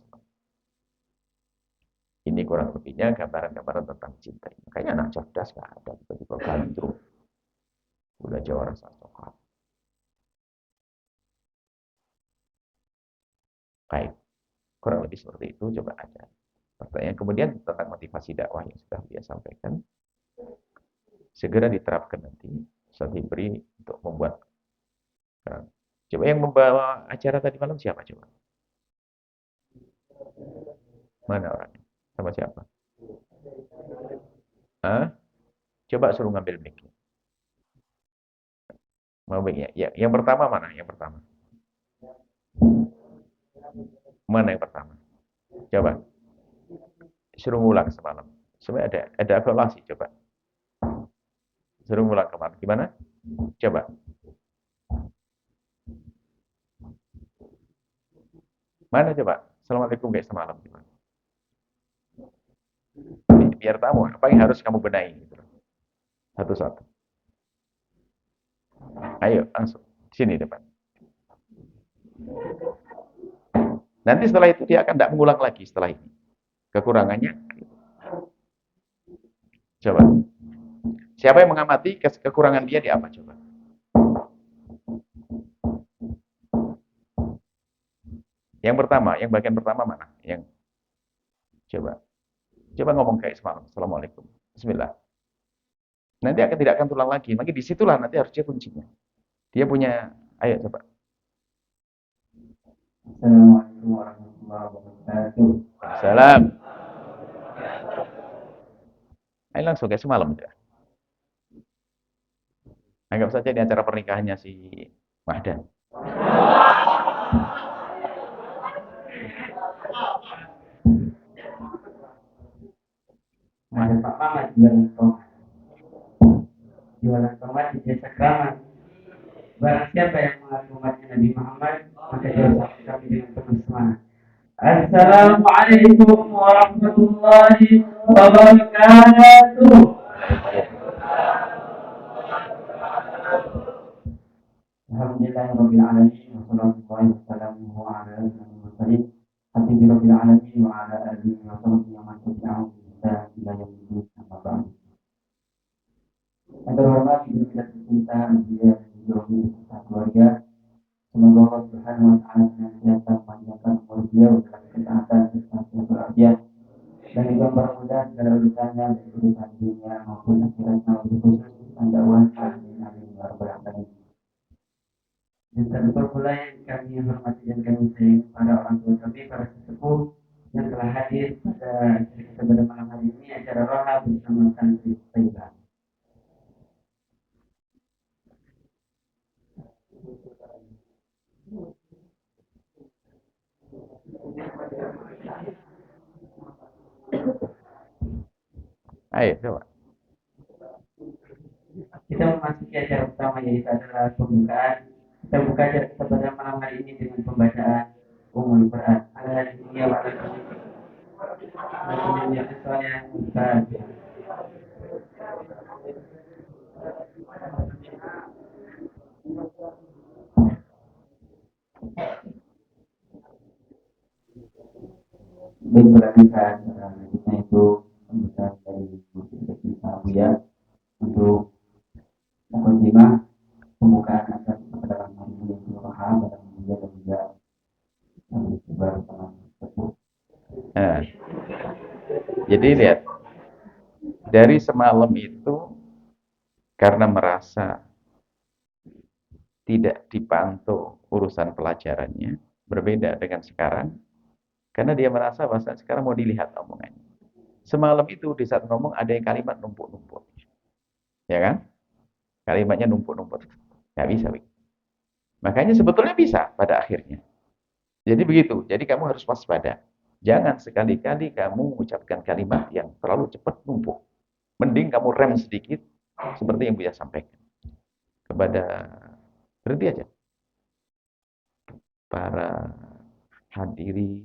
Ini kurang lebihnya gambaran-gambaran tentang cinta. Makanya anak cerdas gak ada. Tiba-tiba gandrung. Udah jawara satu. Baik. Kurang lebih seperti itu. Coba aja. Pertanyaan kemudian tentang motivasi dakwah yang sudah dia sampaikan. Segera diterapkan nanti. Ustaz Hibri untuk membuat. Coba yang membawa acara tadi malam siapa coba? Mana orangnya? Sama siapa? Hah? Coba suruh ngambil mic. Mau mic ya? Ya, yang pertama mana? Yang pertama. Mana yang pertama? Coba. Suruh ngulang semalam. Sebenarnya ada evaluasi coba. Suruh ngulang kemarin. Gimana? Coba. Mana coba? Assalamualaikum guys semalam gimana? Biar tahu apa yang harus kamu benahi gitu. Satu-satu. Ayo langsung sini depan. Nanti setelah itu dia akan tidak mengulang lagi setelah ini. Kekurangannya. Coba. Siapa yang mengamati kekurangan dia di apa coba? Yang pertama, yang bagian pertama mana? Yang coba. Coba ngomong kayak semalam. Assalamualaikum. Bismillah. Nanti tidak akan tulang lagi. Mungkin disitulah nanti harusnya kuncinya. Dia punya, ayo coba. Assalamualaikum warahmatullahi wabarakatuh. Salam. Ayo langsung kayak semalam ya. Anggap saja di acara pernikahannya si Mahdan. Ada Pak Ahmad yang jualan tomat di desa Kramat. Barang siapa yang mengaku umatnya Nabi Muhammad, maka dia bersama kami dengan penuh semangat. Assalamualaikum warahmatullahi wabarakatuh. Alhamdulillahirabbil alamin wassalatu wassalamu ala asyrofil mursalin Alhamdulillahirabbil alamin wa ala alihi wa sahbihi wa man tabi'ahum bi ihsan ila yaumil din amma ba'd. Yang terhormat ibu kita tercinta, dia menjauhi beserta keluarga. Semoga Allah Subhanahu wa taala senantiasa memanjangkan umur beliau dalam kesehatan serta walafiat dan juga mempermudah segala urusannya dari urusan dunia maupun akhiratnya khusus urusan dakwah. Amin amin ya rabbal alamin. Dan terlupa pula yang kami hormati dan kami sayang para orang tua kami, para sesepuh yang telah hadir pada kita pada malam hari ini acara roha bersama santri Taibah. Ayo, coba. Kita memasuki acara utama yaitu adalah pembukaan. Kita buka acara kita pada malam hari ini dengan pembacaan Ummul Quran. Alhamdulillah wa alhamdulillah. Baik, berlanjutkan selanjutnya itu pembukaan dari kita Buya untuk mukadimah pembukaan acara pada malam hari ini yaitu roha pada Buya dan juga baru teman tersebut. Nah, jadi lihat, dari semalam itu karena merasa tidak dipantau urusan pelajarannya, berbeda dengan sekarang, karena dia merasa bahwa sekarang mau dilihat omongannya. Semalam itu di saat ngomong ada yang kalimat numpuk-numpuk, ya kan? Kalimatnya numpuk-numpuk, nggak bisa. Makanya sebetulnya bisa pada akhirnya. Jadi begitu. Jadi kamu harus waspada. Jangan sekali-kali kamu mengucapkan kalimat yang terlalu cepat numpuk. Mending kamu rem sedikit, seperti yang Buya sampaikan. Kepada, berhenti aja. Para hadirin,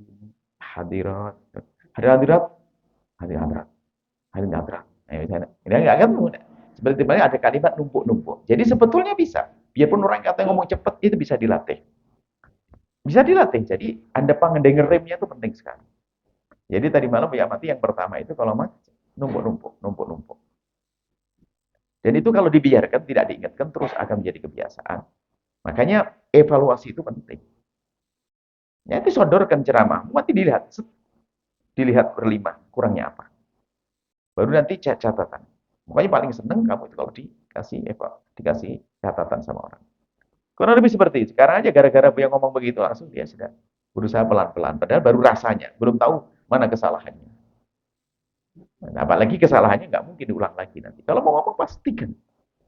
hadirat, hadirat, hadirat, hadirat. Ini agak ketemu. Seperti ada kalimat numpuk-numpuk. Jadi sebetulnya bisa. Biarpun orang kata ngomong cepat, itu bisa dilatih. Bisa dilatih. Jadi Anda pengendenger remnya itu penting sekali. Jadi tadi malam ya mati yang pertama itu kalau mas numpuk-numpuk, numpuk-numpuk. Dan itu kalau dibiarkan, tidak diingatkan, terus akan menjadi kebiasaan. Makanya evaluasi itu penting. Ya, itu sodorkan ceramah, nanti dilihat, dilihat berlima, kurangnya apa. Baru nanti catatan. Pokoknya paling seneng kamu itu kalau dikasih catatan sama orang. Kurang lebih seperti itu. Sekarang aja gara-gara yang ngomong begitu langsung dia sudah berusaha pelan-pelan. Padahal baru rasanya, belum tahu mana kesalahannya. Nah, apalagi kesalahannya nggak mungkin diulang lagi nanti. Kalau mau ngomong pastikan.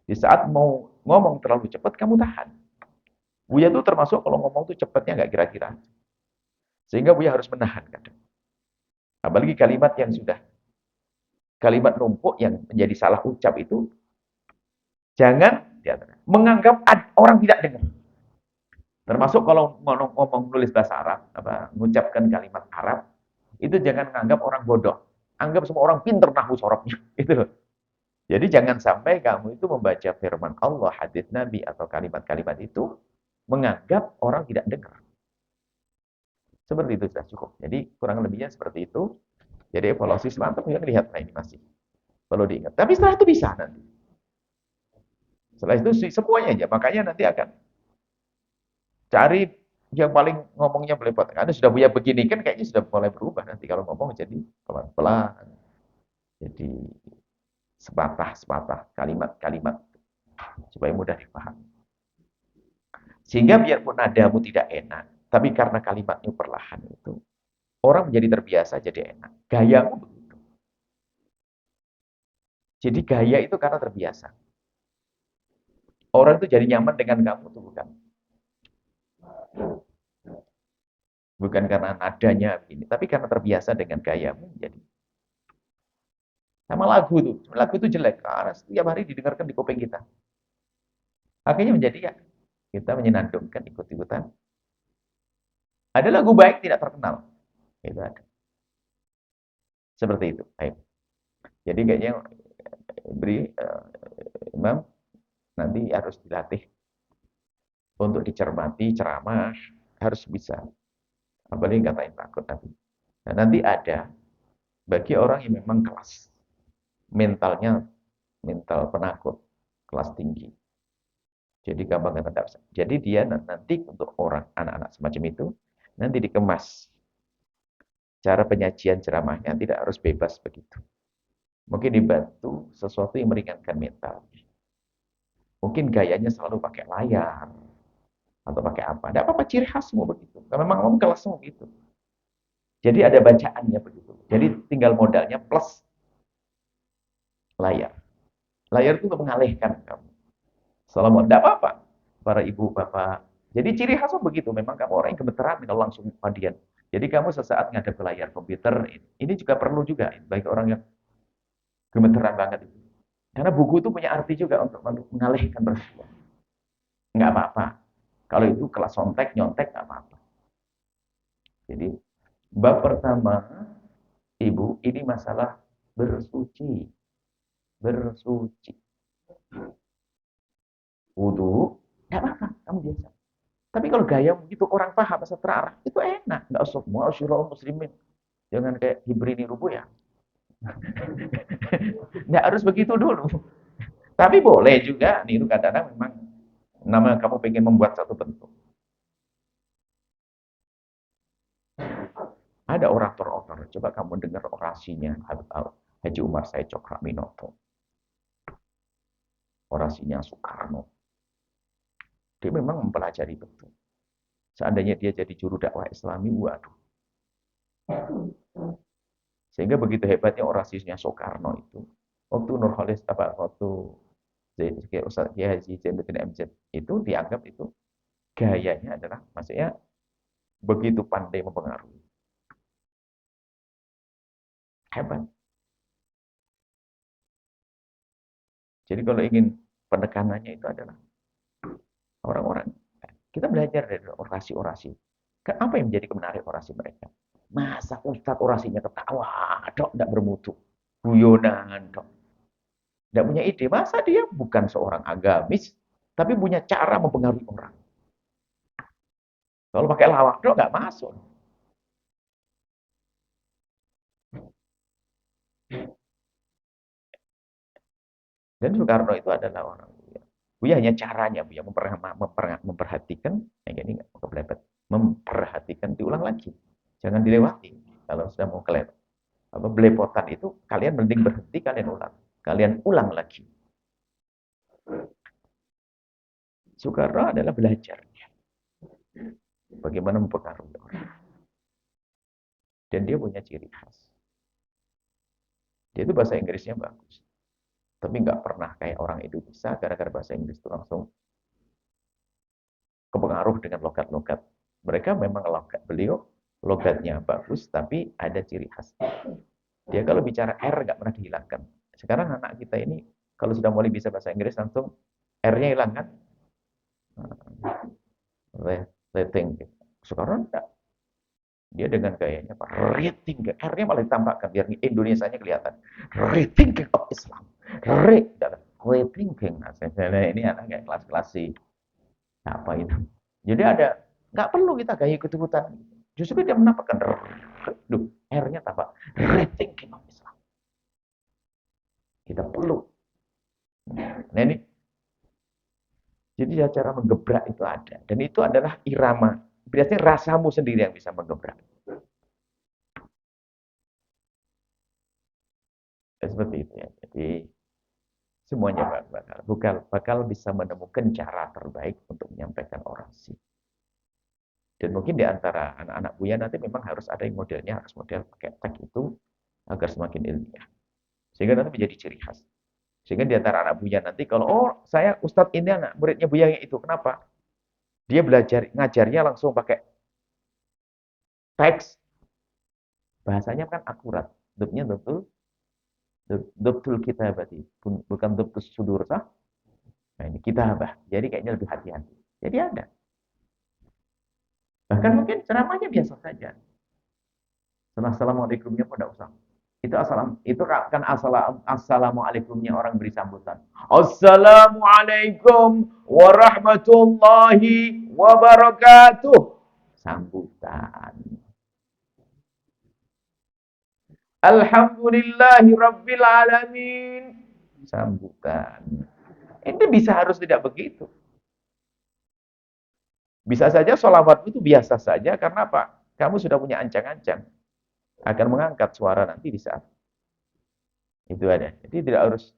Di saat mau ngomong terlalu cepat, kamu tahan. Buya tuh termasuk kalau ngomong tuh cepatnya nggak kira-kira. Sehingga Buya harus menahan kadang. Apalagi kalimat yang sudah, kalimat numpuk yang menjadi salah ucap itu, jangan menganggap orang tidak dengar. Termasuk kalau ngomong nulis bahasa Arab, mengucapkan kalimat Arab, itu jangan menganggap orang bodoh. Anggap semua orang pinter nahwu sorobnya. Itu loh. Jadi jangan sampai kamu itu membaca firman Allah, hadis Nabi, atau kalimat-kalimat itu, menganggap orang tidak dengar. Seperti itu sudah cukup. Jadi kurang lebihnya seperti itu. Jadi evaluasi semantap yang lihat, nah ini masih perlu diingat. Tapi setelah itu bisa nanti. Setelah itu semuanya aja. Makanya nanti akan cari yang paling ngomongnya belepotan. Karena sudah punya begini kan kayaknya sudah mulai berubah nanti kalau ngomong jadi pelan-pelan. Jadi sepatah-sepatah kalimat-kalimat supaya mudah dipahami. Sehingga biarpun nadamu tidak enak, tapi karena kalimatnya perlahan itu, orang menjadi terbiasa jadi enak. Gayamu begitu. Jadi gaya itu karena terbiasa. Orang itu jadi nyaman dengan kamu tuh bukan. Bukan karena nadanya begini, tapi karena terbiasa dengan gayamu jadi. Sama lagu itu jelek karena setiap hari didengarkan di kuping kita. Akhirnya menjadi ya Kita menyenandungkan ikut-ikutan. Ada lagu baik tidak terkenal. Itu ada. Seperti itu. Baik. Jadi kayaknya beri Imam nanti harus dilatih untuk dicermati, ceramah, harus bisa. Apalagi ngatain takut nanti. Nah, nanti ada bagi orang yang memang kelas mentalnya mental penakut, kelas tinggi. Jadi gampang kata bisa. Jadi dia nanti untuk orang anak-anak semacam itu nanti dikemas cara penyajian ceramahnya tidak harus bebas begitu. Mungkin dibantu sesuatu yang meringankan mental. Mungkin gayanya selalu pakai layar atau pakai apa. Tidak apa-apa, ciri khasmu begitu. Kalau memang kamu kelasmu gitu. Jadi ada bacaannya begitu. Jadi tinggal modalnya plus layar. Layar itu untuk mengalihkan kamu. Selama tidak apa-apa, para ibu, bapak. Jadi ciri khasnya begitu. Memang kamu orang yang gemeteran kalau langsung padian. Jadi kamu sesaat ngadep ke layar komputer. Ini juga perlu juga bagi orang yang gemeteran banget itu. Karena buku itu punya arti juga untuk mengalihkan perhatian. Nggak apa-apa. Kalau itu kelas sontek, nyontek, nggak apa-apa. Jadi bab pertama, ibu, ini masalah bersuci. Bersuci. Wudhu, nggak apa-apa, kamu biasa. Tapi kalau gaya begitu orang paham bahasa terarah, itu enak. Nggak usah mu'asyirul muslimin. Jangan kayak Hibrini Rubu ya. Nggak harus begitu dulu. Tapi boleh juga, niru kadang-kadang memang nama kamu pengen membuat satu bentuk. Ada orator-orator, coba kamu dengar orasinya Haji Umar Said Cokroaminoto. Orasinya Soekarno. Dia memang mempelajari betul. Seandainya dia jadi juru dakwah Islami, waduh. Sehingga begitu hebatnya orasinya Soekarno itu. Waktu Nurholis, waktu Ustaz Kiai Haji Zainuddin MZ itu dianggap itu gayanya adalah, maksudnya begitu pandai mempengaruhi. Hebat. Jadi kalau ingin penekanannya itu adalah orang-orang. Kita belajar dari orasi-orasi. Apa yang menjadi menarik orasi mereka? Masa Ustadz orasinya ketawa, dok, tidak bermutu. Guyonan, dok. Tidak punya ide. Masa dia bukan seorang agamis, tapi punya cara mempengaruhi orang. Kalau pakai lawak, dok, nggak masuk. Dan Soekarno itu adalah orang Buya hanya caranya, Buya memperhatikan, yang ini nggak kebelebet, memperhatikan, diulang lagi, jangan dilewati. Kalau sudah mau kelewat, belepotan itu, kalian mending berhenti, kalian ulang lagi. Soekarno adalah belajar, bagaimana mempengaruhi orang, dan dia punya ciri khas. Dia itu bahasa Inggrisnya bagus, tapi nggak pernah kayak orang Indonesia gara-gara bahasa Inggris itu langsung kepengaruh dengan logat-logat. Mereka memang beliau logatnya bagus, tapi ada ciri khas. Dia kalau bicara R nggak pernah dihilangkan. Sekarang anak kita ini kalau sudah mulai bisa bahasa Inggris langsung R-nya hilang kan? Rating. Sekarang enggak. Dia dengan gayanya Pak, rating, R-nya malah ditambahkan biar Indonesianya kelihatan. Rating of Islam. Rating. Nah, ini anak kelas-kelas sih. Apa itu? Jadi ada, nggak perlu kita gaya ikut-ikutan. Justru dia menampakkan, R-nya tambah, rating of Islam. Kita perlu. Nah ini, jadi cara menggebrak itu ada. Dan itu adalah irama. Biasanya rasamu sendiri yang bisa menggebrak. Seperti itu ya. Jadi semuanya bakal bisa menemukan cara terbaik untuk menyampaikan orasi. Dan mungkin di antara anak-anak Buya nanti memang harus ada yang modelnya, harus model pakai tag itu agar semakin ilmiah. Sehingga nanti menjadi ciri khas. Sehingga di antara anak Buya nanti kalau, oh saya Ustadz ini anak muridnya Buya yang itu. Kenapa? Dia belajar, ngajarnya langsung pakai teks. Bahasanya kan akurat. Dubnya betul. Dubtul kita berarti. Bukan dubtul sudur sah. Nah ini kitabah. Jadi kayaknya lebih hati-hati. Jadi ada. Bahkan mungkin ceramahnya biasa saja. Setelah assalamualaikumnya pun tidak usah. Itu kan assalamualaikumnya orang beri sambutan. Assalamualaikum warahmatullahi wabarakatuh. Sambutan. Alhamdulillahi rabbil alamin. Sambutan. Ini bisa harus tidak begitu. Bisa saja sholawatmu itu biasa saja karena apa? Kamu sudah punya ancang-ancang akan mengangkat suara nanti di saat itu ada. Jadi tidak harus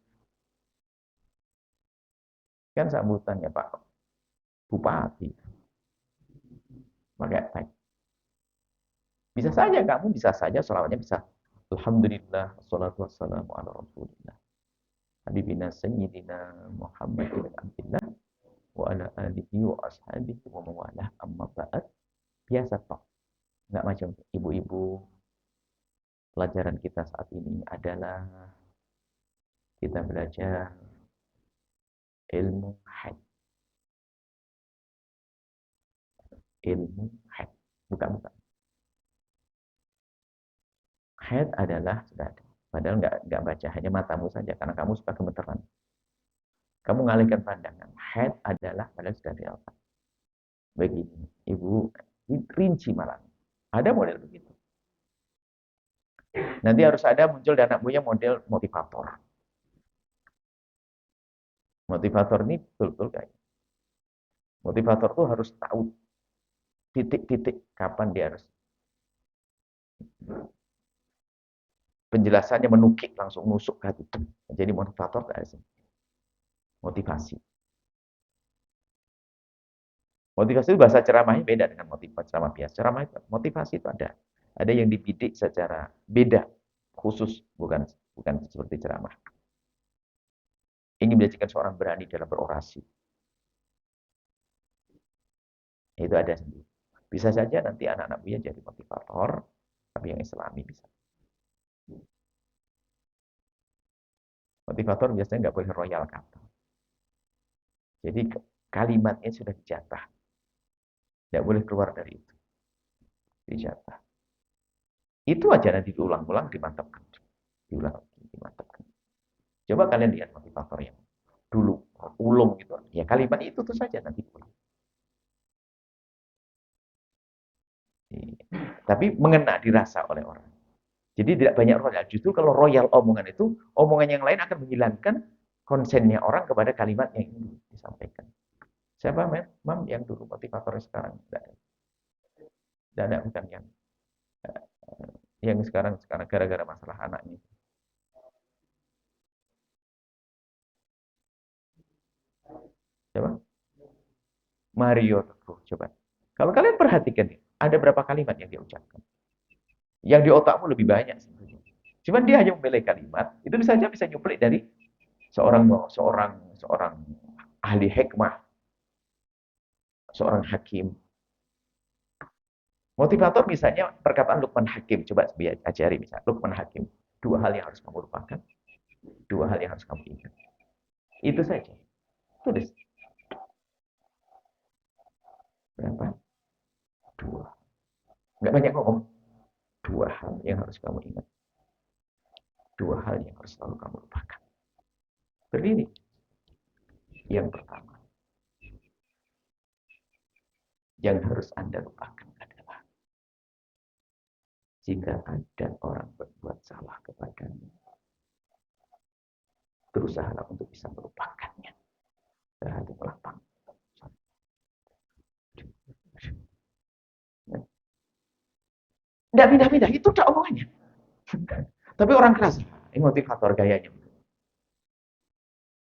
kan sambutannya Pak Bupati. Pakai tag. Bisa saja kamu bisa saja sholawatnya bisa Alhamdulillah wassalatu wassalamu ala Rasulillah. Habibina sayyidina Muhammadin abdillah wa ala alihi wa ashabihi wa mawalah amma ba'd. Biasa Pak. Enggak macam ibu-ibu. Pelajaran kita saat ini adalah kita belajar ilmu haid. Ilmu haid. Bukan. Haid adalah sudah ada. Padahal nggak baca, hanya matamu saja karena kamu suka gemeteran. Kamu mengalihkan pandangan. Haid adalah padahal sudah di otak. Begini, ibu rinci malam. Ada model begitu. Nanti harus ada muncul di anak buahnya model motivator. Motivator ini betul-betul kayak. Motivator tuh harus tahu titik-titik kapan dia harus. Penjelasannya menukik langsung nusuk ke hati. Jadi motivator kayak sih. Motivasi. Motivasi itu bahasa ceramahnya beda dengan motivasi ceramah biasa. Ceramah itu, motivasi itu ada. Ada yang dibidik secara beda, khusus, bukan seperti ceramah. Ingin menjadikan seorang berani dalam berorasi. Itu ada sendiri. Bisa saja nanti anak-anak buaya jadi motivator, tapi yang islami bisa. Motivator biasanya nggak boleh royal kata. Jadi kalimatnya sudah dijatah. Tidak boleh keluar dari itu. Dijatah. Itu aja nanti diulang-ulang, dimantapkan. Diulang lagi, dimantapkan. Coba kalian lihat motivator yang dulu ulung gitu. Ya kalimat itu tuh saja nanti diulang. Tapi mengena dirasa oleh orang. Jadi tidak banyak royal. Justru kalau royal omongan itu, omongan yang lain akan menghilangkan konsennya orang kepada kalimat yang ingin disampaikan. Siapa Mam yang dulu motivator sekarang? Tidak ada bukan yang sekarang gara-gara masalah anaknya. Siapa? Mario Teguh. Coba. Kalau kalian perhatikan, ada berapa kalimat yang dia ucapkan? Yang di otakmu lebih banyak sebenarnya. Cuman dia hanya memilih kalimat, itu saja bisa nyuplik dari seorang ahli hikmah, seorang hakim. Motivator misalnya perkataan Luqman Hakim, coba ajari misalnya Luqman Hakim. 2 hal yang harus kamu lupakan, 2 hal yang harus kamu ingat. Itu saja. Tulis. Berapa? 2. Enggak banyak ngomong. 2 hal yang harus kamu ingat. 2 hal yang harus selalu kamu lupakan. Berdiri. Yang pertama, yang harus Anda lupakan adalah jika ada orang berbuat salah kepadamu, berusahalah untuk bisa melupakannya. Berhati melapang. Tidak pindah-pindah, itu udah omongannya. Tapi orang keras, ini motivator gayanya.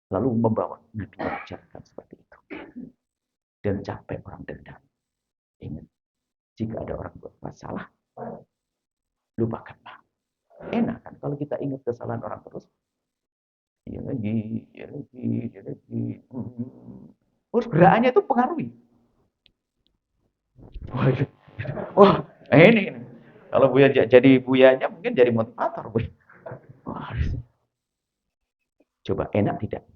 Lalu membawa Nabi mengajarkan seperti itu. Dan capek orang dendam. Ingat, jika ada orang berbuat salah, lupakanlah. Enak kan kalau kita ingat kesalahan orang terus. Ya lagi. Terus gerakannya itu pengaruhi. Wah, ini. Kalau Buya jadi Buyanya mungkin jadi motivator. Wah, coba enak tidak?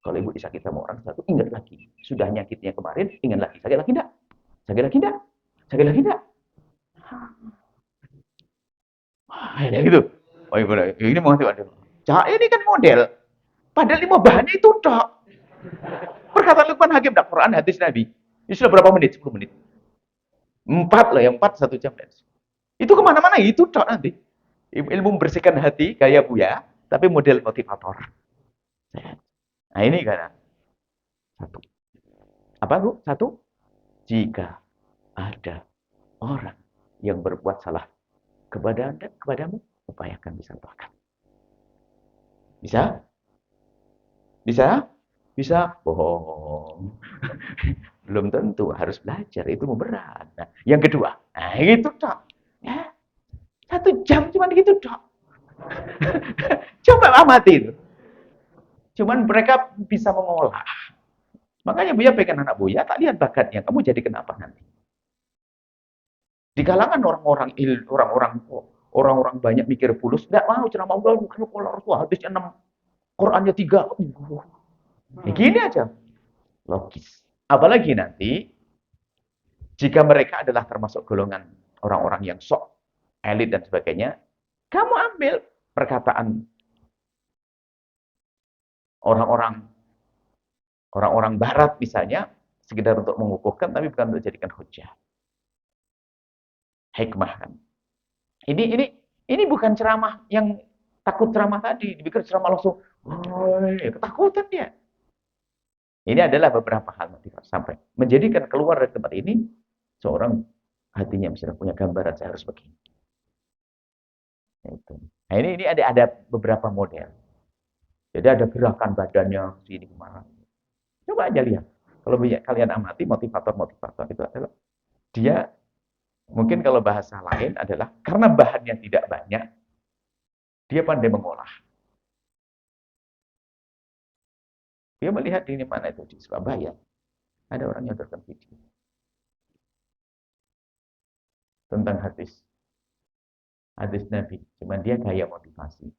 Kalau ibu disakiti sama orang satu, ingat lagi. Sudah nyakitnya kemarin, ingat lagi. Sakit lagi enggak? Sakit lagi enggak? Sakit lagi enggak? Ya gitu. Oh ibu, ini mau waduh. Cak, ini kan model. Padahal lima bahannya itu tok. Perkataan Luqman Hakim, dak Quran, hadis Nabi. Ini sudah berapa menit? 10 menit. 4 lah, yang 4 1 jam. Itu kemana-mana, itu tok nanti. Ilmu membersihkan hati, gaya Buya, tapi model motivator. Nah ini kan satu. Apa bu? Satu, jika ada orang yang berbuat salah kepada Anda, kepadamu, upayakan disampaikan. Bisa? Bisa? Bisa? Bohong. Belum tentu, harus belajar, itu berat. Nah, yang kedua, nah itu tak. Ya, 1 jam cuma gitu dok. Coba amatin. Cuman mereka bisa mengolah. Makanya Buya pengen anak Buya, tak lihat bakatnya. Kamu jadi kenapa nanti? Di kalangan orang-orang banyak mikir fulus, nggak mau ceramah Allah, kalau Rasul habisnya 6, Qurannya 3. Ya gini aja. Logis. Apalagi nanti, jika mereka adalah termasuk golongan orang-orang yang sok, elit dan sebagainya, kamu ambil perkataan orang-orang orang-orang barat misalnya, sekedar untuk mengukuhkan, tapi bukan untuk dijadikan hujah. Hikmah kan. Ini bukan ceramah yang takut ceramah tadi, dipikir ceramah langsung, ketakutan dia. Ini adalah beberapa hal motivasi sampai menjadikan keluar dari tempat ini seorang hatinya misalnya punya gambaran saya harus begini. Itu. Nah ini ada beberapa model. Jadi ada gerakan badannya sini kemana. Coba aja lihat. Kalau kalian amati motivator-motivator itu adalah dia mungkin kalau bahasa lain adalah karena bahannya tidak banyak, dia pandai mengolah. Dia melihat di mana itu di Surabaya. Ada orang yang nonton video tentang hadis Nabi. Cuman dia gaya motivasi.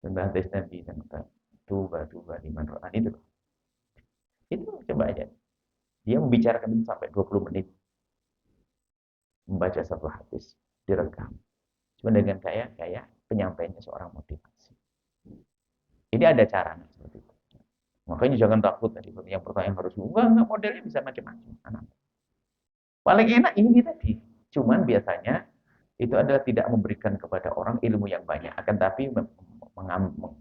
Tentang hadis Nabi tentang tuba liman ro'an itu. Itu coba aja. Dia membicarakan itu sampai 20 menit. Membaca satu hadis, direkam. Cuma dengan gaya penyampaiannya seorang motivasi. Ini ada caranya seperti itu. Makanya jangan takut tadi yang pertanyaan harus enggak modelnya bisa macam-macam. Paling enak ini tadi. Cuman biasanya itu adalah tidak memberikan kepada orang ilmu yang banyak, akan tapi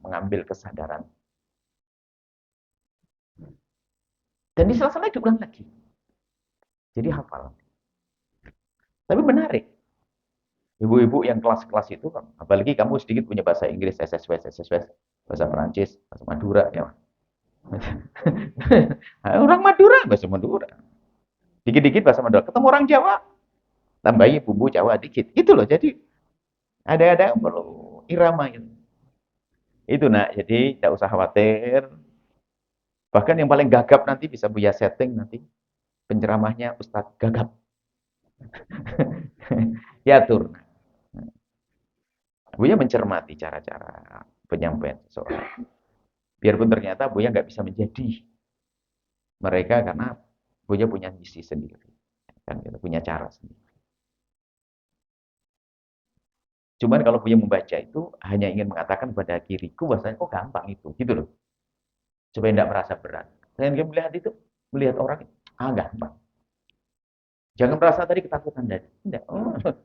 mengambil kesadaran. Dan di sela-sela diulang lagi. Jadi hafal. Tapi menarik. Ibu-ibu yang kelas-kelas itu, apalagi kamu sedikit punya bahasa Inggris, SSW, bahasa Perancis, bahasa Madura, ya. Orang Madura, bahasa Madura. Dikit-dikit bahasa Madura. Ketemu orang Jawa, tambahin bumbu Jawa dikit. Itu loh, jadi ada perlu irama itu. Itu nak, jadi tidak usah khawatir. Bahkan yang paling gagap nanti bisa Buya setting nanti. Penceramahnya Ustadz Gagap. Diatur. Buya mencermati cara-cara penyampaian seseorang. Biarpun ternyata Buya nggak bisa menjadi mereka karena Buya punya misi sendiri. Kan, gitu, punya cara sendiri. Cuman kalau Buya membaca itu hanya ingin mengatakan pada kiriku bahasanya kok gampang itu, gitu loh. Supaya tidak merasa berat. Dan dia melihat itu, melihat orang, gampang. Jangan merasa tadi ketakutan tadi. Tidak,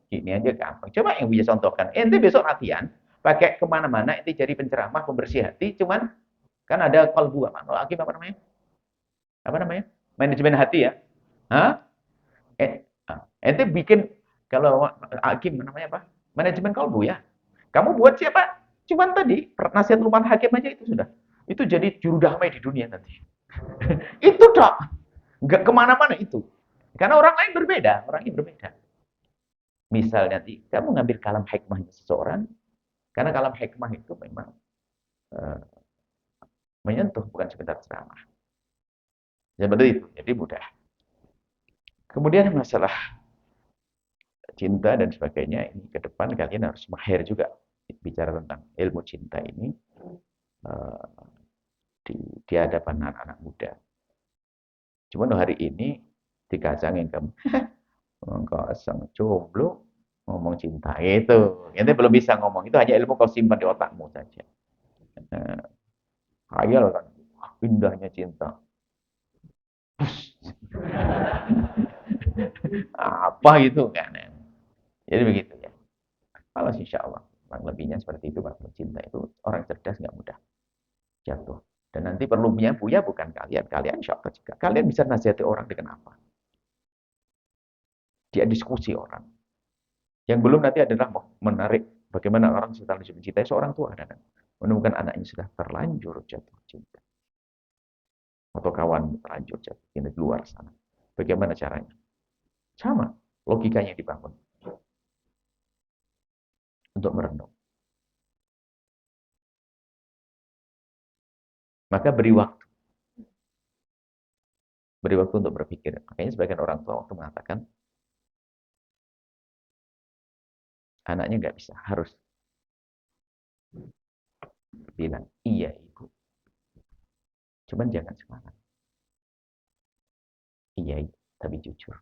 gini aja gampang. Coba yang bisa contohkan. Ente besok latihan, pakai kemana-mana, ente jadi penceramah, pembersih hati, cuman kan ada kalbu apa namanya? Apa namanya? Manajemen hati ya. Hah? Ente bikin, kalau hakim namanya apa? Manajemen kalbu ya. Kamu buat siapa? Cuman tadi, nasihat Luqman Hakim aja itu sudah. Itu jadi juru damai di dunia nanti. Itu dok. Nggak kemana-mana itu. Karena orang lain berbeda, orangnya berbeda. Misal nanti kamu ngambil kalam hikmahnya seseorang, karena kalam hikmah itu memang uh, menyentuh, bukan sekedar ceramah. Seperti itu, jadi mudah. Kemudian masalah cinta dan sebagainya, ini ke depan kalian harus mahir juga bicara tentang ilmu cinta ini uh, di di hadapan anak-anak muda. Cuman hari ini dikacangin kamu, kosong, jomblo, ngomong cinta itu. Ente belum bisa ngomong, itu hanya ilmu kau simpan di otakmu saja. Khayal kan, indahnya cinta. Apa gitu kan? Jadi begitu ya. Kalau insya Allah, lebihnya seperti itu, Pak. Cinta itu orang cerdas nggak mudah jatuh. Dan nanti perlunya Buya bukan kalian. Kalian insya Allah juga. Kalian bisa nasihati orang dengan apa? Dia diskusi orang. Yang belum nanti adalah menarik bagaimana orang setelah mencintai seorang tua dan menemukan anaknya sudah terlanjur jatuh cinta. Atau kawan terlanjur jatuh cinta di luar sana. Bagaimana caranya? Sama, logikanya dibangun. Untuk merenung. Maka beri waktu. Beri waktu untuk berpikir. Makanya sebagian orang tua waktu mengatakan, anaknya nggak bisa, harus bilang, iya ibu. Cuman jangan semangat. Iya, tapi jujur.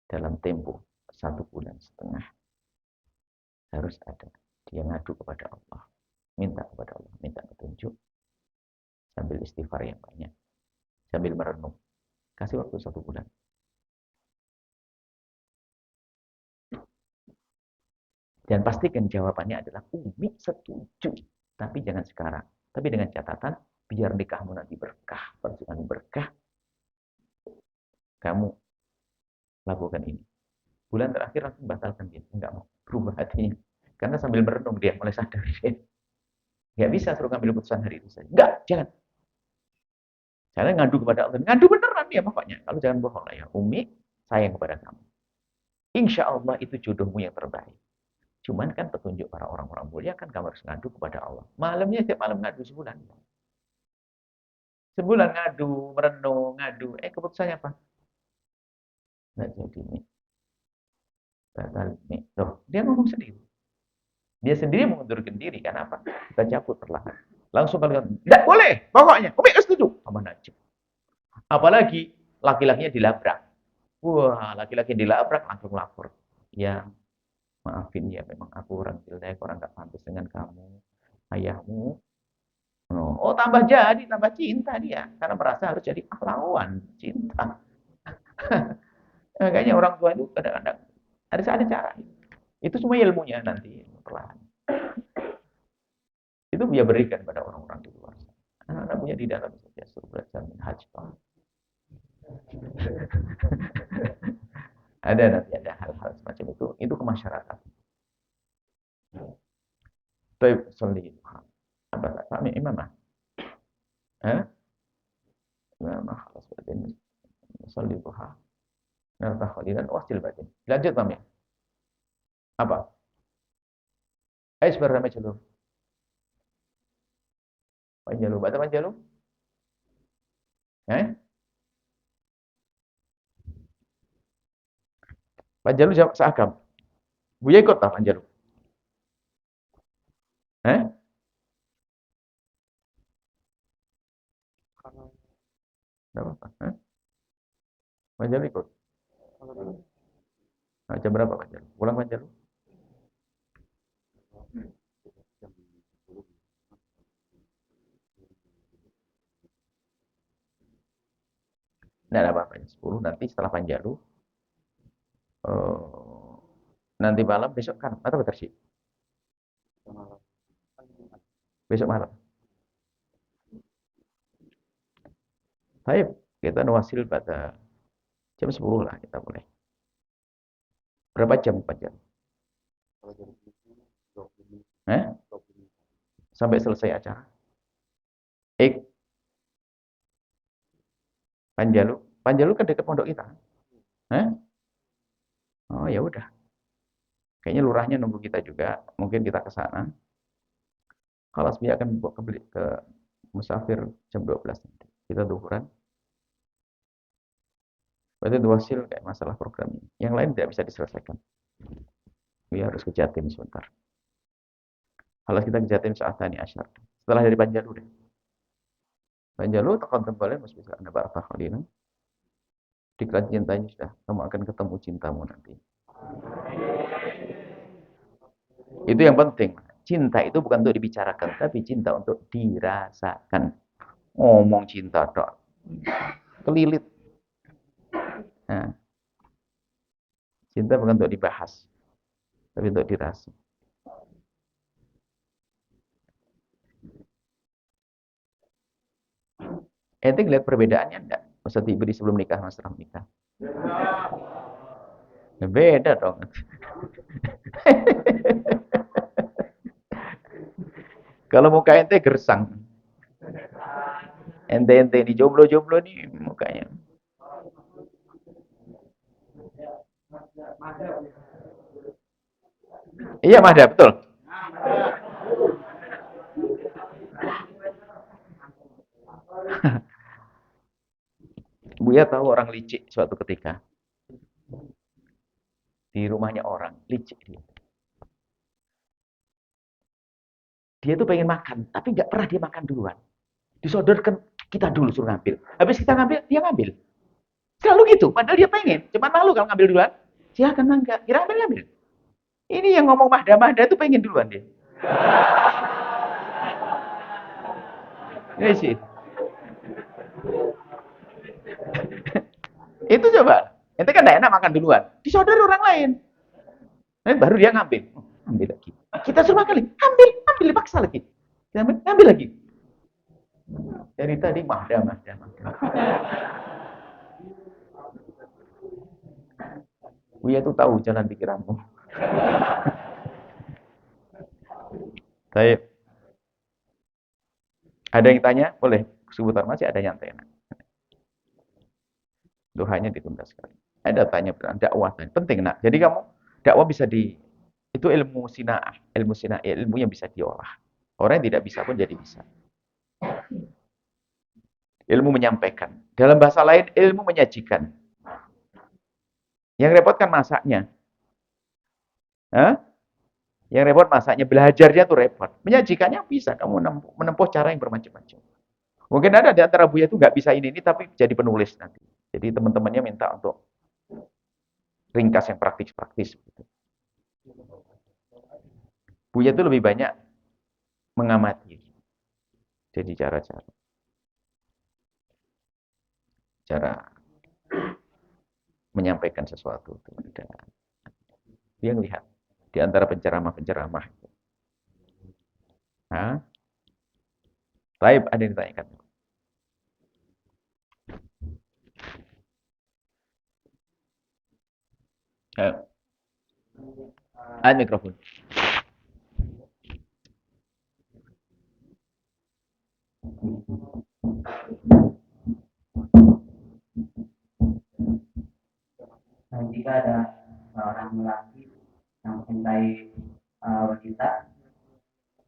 Dalam tempo 1,5 bulan harus ada. Dia ngadu kepada Allah. Minta kepada Allah. Minta petunjuk. Sambil istighfar yang banyak. Sambil merenung. Kasih waktu 1 bulan. Dan pastikan jawabannya adalah Umi setuju. Tapi jangan sekarang. Tapi dengan catatan, biar nikahmu nanti berkah. Perjuangan berkah. Kamu lakukan ini. Bulan terakhir langsung batalkan dia. Enggak mau berubah hatinya. Karena sambil merenung dia mulai sadar. Enggak bisa suruh ngambil keputusan hari itu saja. Enggak, jangan. Saya ngadu kepada Allah. Ngadu beneran ya pokoknya. Kalau jangan bohong lah ya. Umi, sayang kepada kamu. Insya Allah itu jodohmu yang terbaik. Cuman kan petunjuk para orang-orang mulia kan kamu harus ngadu kepada Allah. Malamnya setiap malam ngadu sebulan. Sebulan ngadu, merenung, ngadu. Keputusannya apa? Nggak jadi nih. Batal nih. Loh, dia ngomong sendiri. Dia sendiri mengundurkan diri. Kenapa? Kita cabut perlahan. Langsung kalian, tidak boleh. Pokoknya, Umi setuju. Sama Najib. Apalagi laki-lakinya dilabrak. Wah, laki-laki dilabrak langsung lapor. Ya, maafin ya, memang aku orang jelek, orang gak pantas dengan kamu, ayahmu. Oh, tambah jadi, tambah cinta dia. Karena merasa harus jadi pahlawan cinta. Makanya orang tua itu kadang-kadang ada cara. Itu semua ilmunya nanti perlahan. Itu dia berikan pada orang-orang di luar sana. Anak-anak punya di dalam saja suruh belajar minhaj. Ada nanti ada hal-hal semacam itu ke masyarakat. Baik, salli. Apa tak kami imamah? Hah? Imamah khalas batin. Salli duha. Nartah khalilan wasil batin. Lanjut Mam ya. Apa? Ayo sebenarnya macam dulu. Panjalu, baca panjalu. Eh? Panjalu seagam. Buya ikut tak Panjalu? Eh? Tidak apa-apa. Eh? Panjalu ikut. Nah, jam berapa Panjalu? Pulang Panjalu? Tidak ada apa-apa. 10 nanti setelah Panjalu. Oh, nanti malam besok kan atau bersih? Besok malam. Baik, kita nuasil pada jam 10 lah kita mulai. Berapa jam Panjalu? Eh? Sampai selesai acara. Panjalu. Panjalu kan dekat pondok kita. Eh? Oh ya udah. Kayaknya lurahnya nunggu kita juga. Mungkin kita ke sana. Kalau dia akan ke musafir jam 12 nanti. Kita duhuran. Berarti itu hasil kayak masalah program ini. Yang lain tidak bisa diselesaikan. Dia harus ke Jatim sebentar. Kalau kita ke Jatim saat ini asyar. Setelah dari Panjalu deh. Banjalu kontemporer mesti bisa Anda barfah khalina. Diklat cintanya sudah, kamu akan ketemu cintamu nanti. Itu yang penting. Cinta itu bukan untuk dibicarakan, tapi cinta untuk dirasakan. Ngomong cinta dok, kelilit. Nah, cinta bukan untuk dibahas, tapi untuk dirasa. Ente lihat perbedaannya enggak? Ustaz Ibri sebelum nikah sama setelah nikah. Ya, beda dong. Kalau muka ente gersang. Ente ini jomblo-jomblo nih mukanya. Iya, Mahda, betul. Buya tahu orang licik suatu ketika. Di rumahnya orang, licik dia. Dia tuh pengen makan, tapi nggak pernah dia makan duluan. Disodorkan kita dulu suruh ngambil. Habis kita ngambil, dia ngambil. Selalu gitu, padahal dia pengen. Cuman malu kalau ngambil duluan. Silakan mangga, kira ambil. Ini yang ngomong Mahda-Mahda tuh pengen duluan dia. Ini sih. Itu coba. Ente kan enggak enak makan duluan. Disodor orang lain. Nah, baru dia ngambil. Ambil lagi. Kita suruh makan lagi. Ambil dipaksa lagi. Kita ambil lagi. Dari tadi Mahda. Buya tuh tahu jalan pikiranmu. Baik. Ada yang tanya? Boleh. Sebentar masih ada yang tanya. Doanya ditunda sekali. Ada tanya dakwah. Penting nak. Jadi kamu dakwah bisa itu ilmu sinaah, ilmu yang bisa diolah. Orang yang tidak bisa pun jadi bisa. Ilmu menyampaikan. Dalam bahasa lain, ilmu menyajikan. Yang repot kan masaknya. Hah? Yang repot masaknya, belajarnya tuh repot. Menyajikannya bisa, kamu menempuh cara yang bermacam-macam. Mungkin ada di antara Buya itu nggak bisa ini, tapi jadi penulis nanti. Jadi teman-temannya minta untuk ringkas yang praktis-praktis. Buya itu lebih banyak mengamati. Jadi cara menyampaikan sesuatu itu ada. Dia lihat di antara penceramah-penceramah. Hah? Baik, ada yang ditanyakan. Ayo. Ada mikrofon. Dan jika ada seorang lelaki yang mencintai wanita,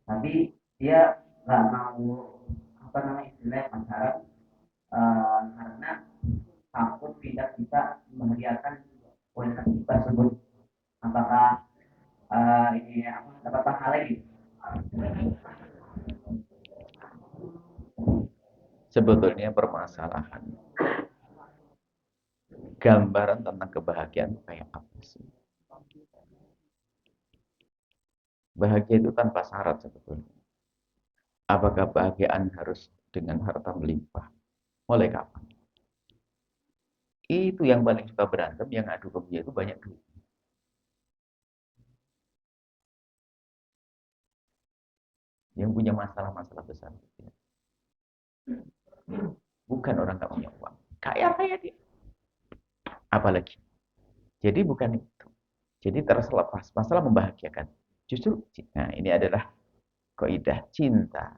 tapi dia nggak mau istilahnya pacaran karena takut tidak bisa membahagiakan wanita tersebut. Apakah ini dapat pahala gitu? Sebetulnya permasalahan gambaran tentang kebahagiaan kayak apa sih? Bahagia itu tanpa syarat sebetulnya. Apakah kebahagiaan harus dengan harta melimpah? Mulai kapan? Itu yang paling suka berantem, yang adu ke dia itu banyak duit. Yang punya masalah-masalah besar. Bukan orang nggak punya uang. Kaya dia. Apalagi. Jadi bukan itu. Jadi terlepas masalah membahagiakan. Justru, nah ini adalah kaidah cinta.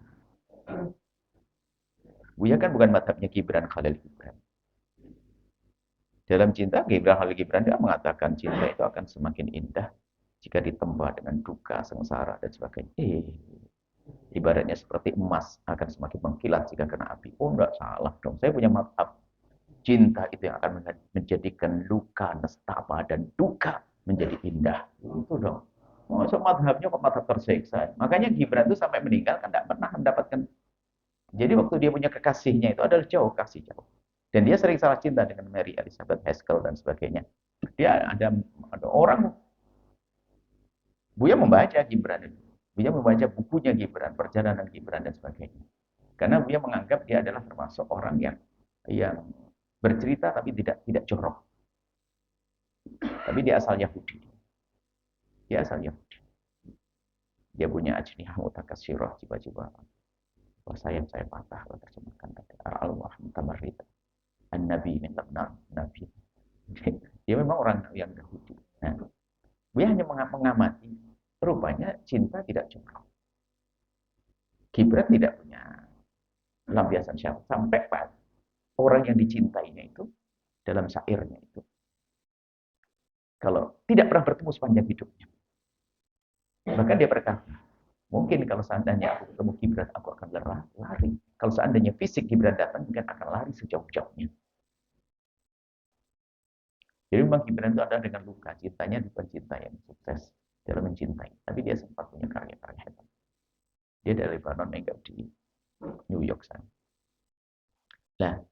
Buya kan bukan madhabnya Gibran Khalil Gibran. Dalam cinta, Gibran Khalil Gibran dia mengatakan cinta itu akan semakin indah jika ditempa dengan duka, sengsara, dan sebagainya. Ibaratnya seperti emas akan semakin mengkilat jika kena api. Oh, enggak salah dong. Saya punya madhab. Cinta itu yang akan menjadikan luka, nestapa, dan duka menjadi indah. Itu dong. Masa madhabnya kok madhab tersiksa. Makanya Gibran itu sampai meninggal kan tidak pernah mendapatkan Jadi waktu dia punya kekasihnya itu adalah jauh, kasih jauh. Dan dia sering salah cinta dengan Mary Elizabeth Haskell dan sebagainya. Dia ada orang, Buya membaca Gibran itu. Buya membaca bukunya Gibran, perjalanan Gibran dan sebagainya. Karena Buya menganggap dia adalah termasuk orang yang bercerita tapi tidak jorok. Tapi dia asal Yahudi. Dia asal Yahudi. Dia punya ajnihah mutakasyirah, jiwa-jiwa. Sayap saya patah, kalau terjemahkan tadi. Allah mutamarrid. An-Nabi min Lebanon. Nabi. Dia memang orang yang Yahudi. Nah, dia hanya mengamati. Rupanya cinta tidak jorok. Gibran tidak punya lampiasan syahwat. Sampai pada orang yang dicintainya itu, dalam syairnya itu, kalau tidak pernah bertemu sepanjang hidupnya. Bahkan dia berkata, mungkin kalau seandainya aku ketemu Gibran, aku akan lari. Kalau seandainya fisik Gibran datang, mungkin akan lari sejauh-jauhnya. Jadi memang Gibran itu ada dengan luka. Cintanya bukan cinta yang sukses dalam mencintai. Tapi dia sempat punya karya-karya hebat. Dia dari Lebanon, meninggal di New York sana. Nah,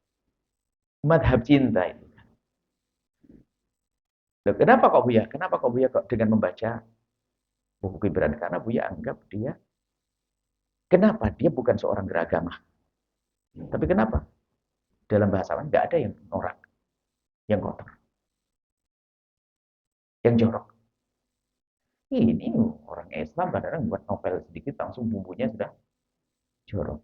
madhab cinta itu. Kenapa kok Buya? Kenapa kok Buya kok dengan membaca buku Gibran? Karena Buya anggap dia, kenapa dia bukan seorang beragama? Tapi kenapa? Dalam bahasa lain nggak ada yang norak, yang kotor, yang jorok. Ini orang Islam kadang-kadang buat novel sedikit langsung bumbunya sudah jorok.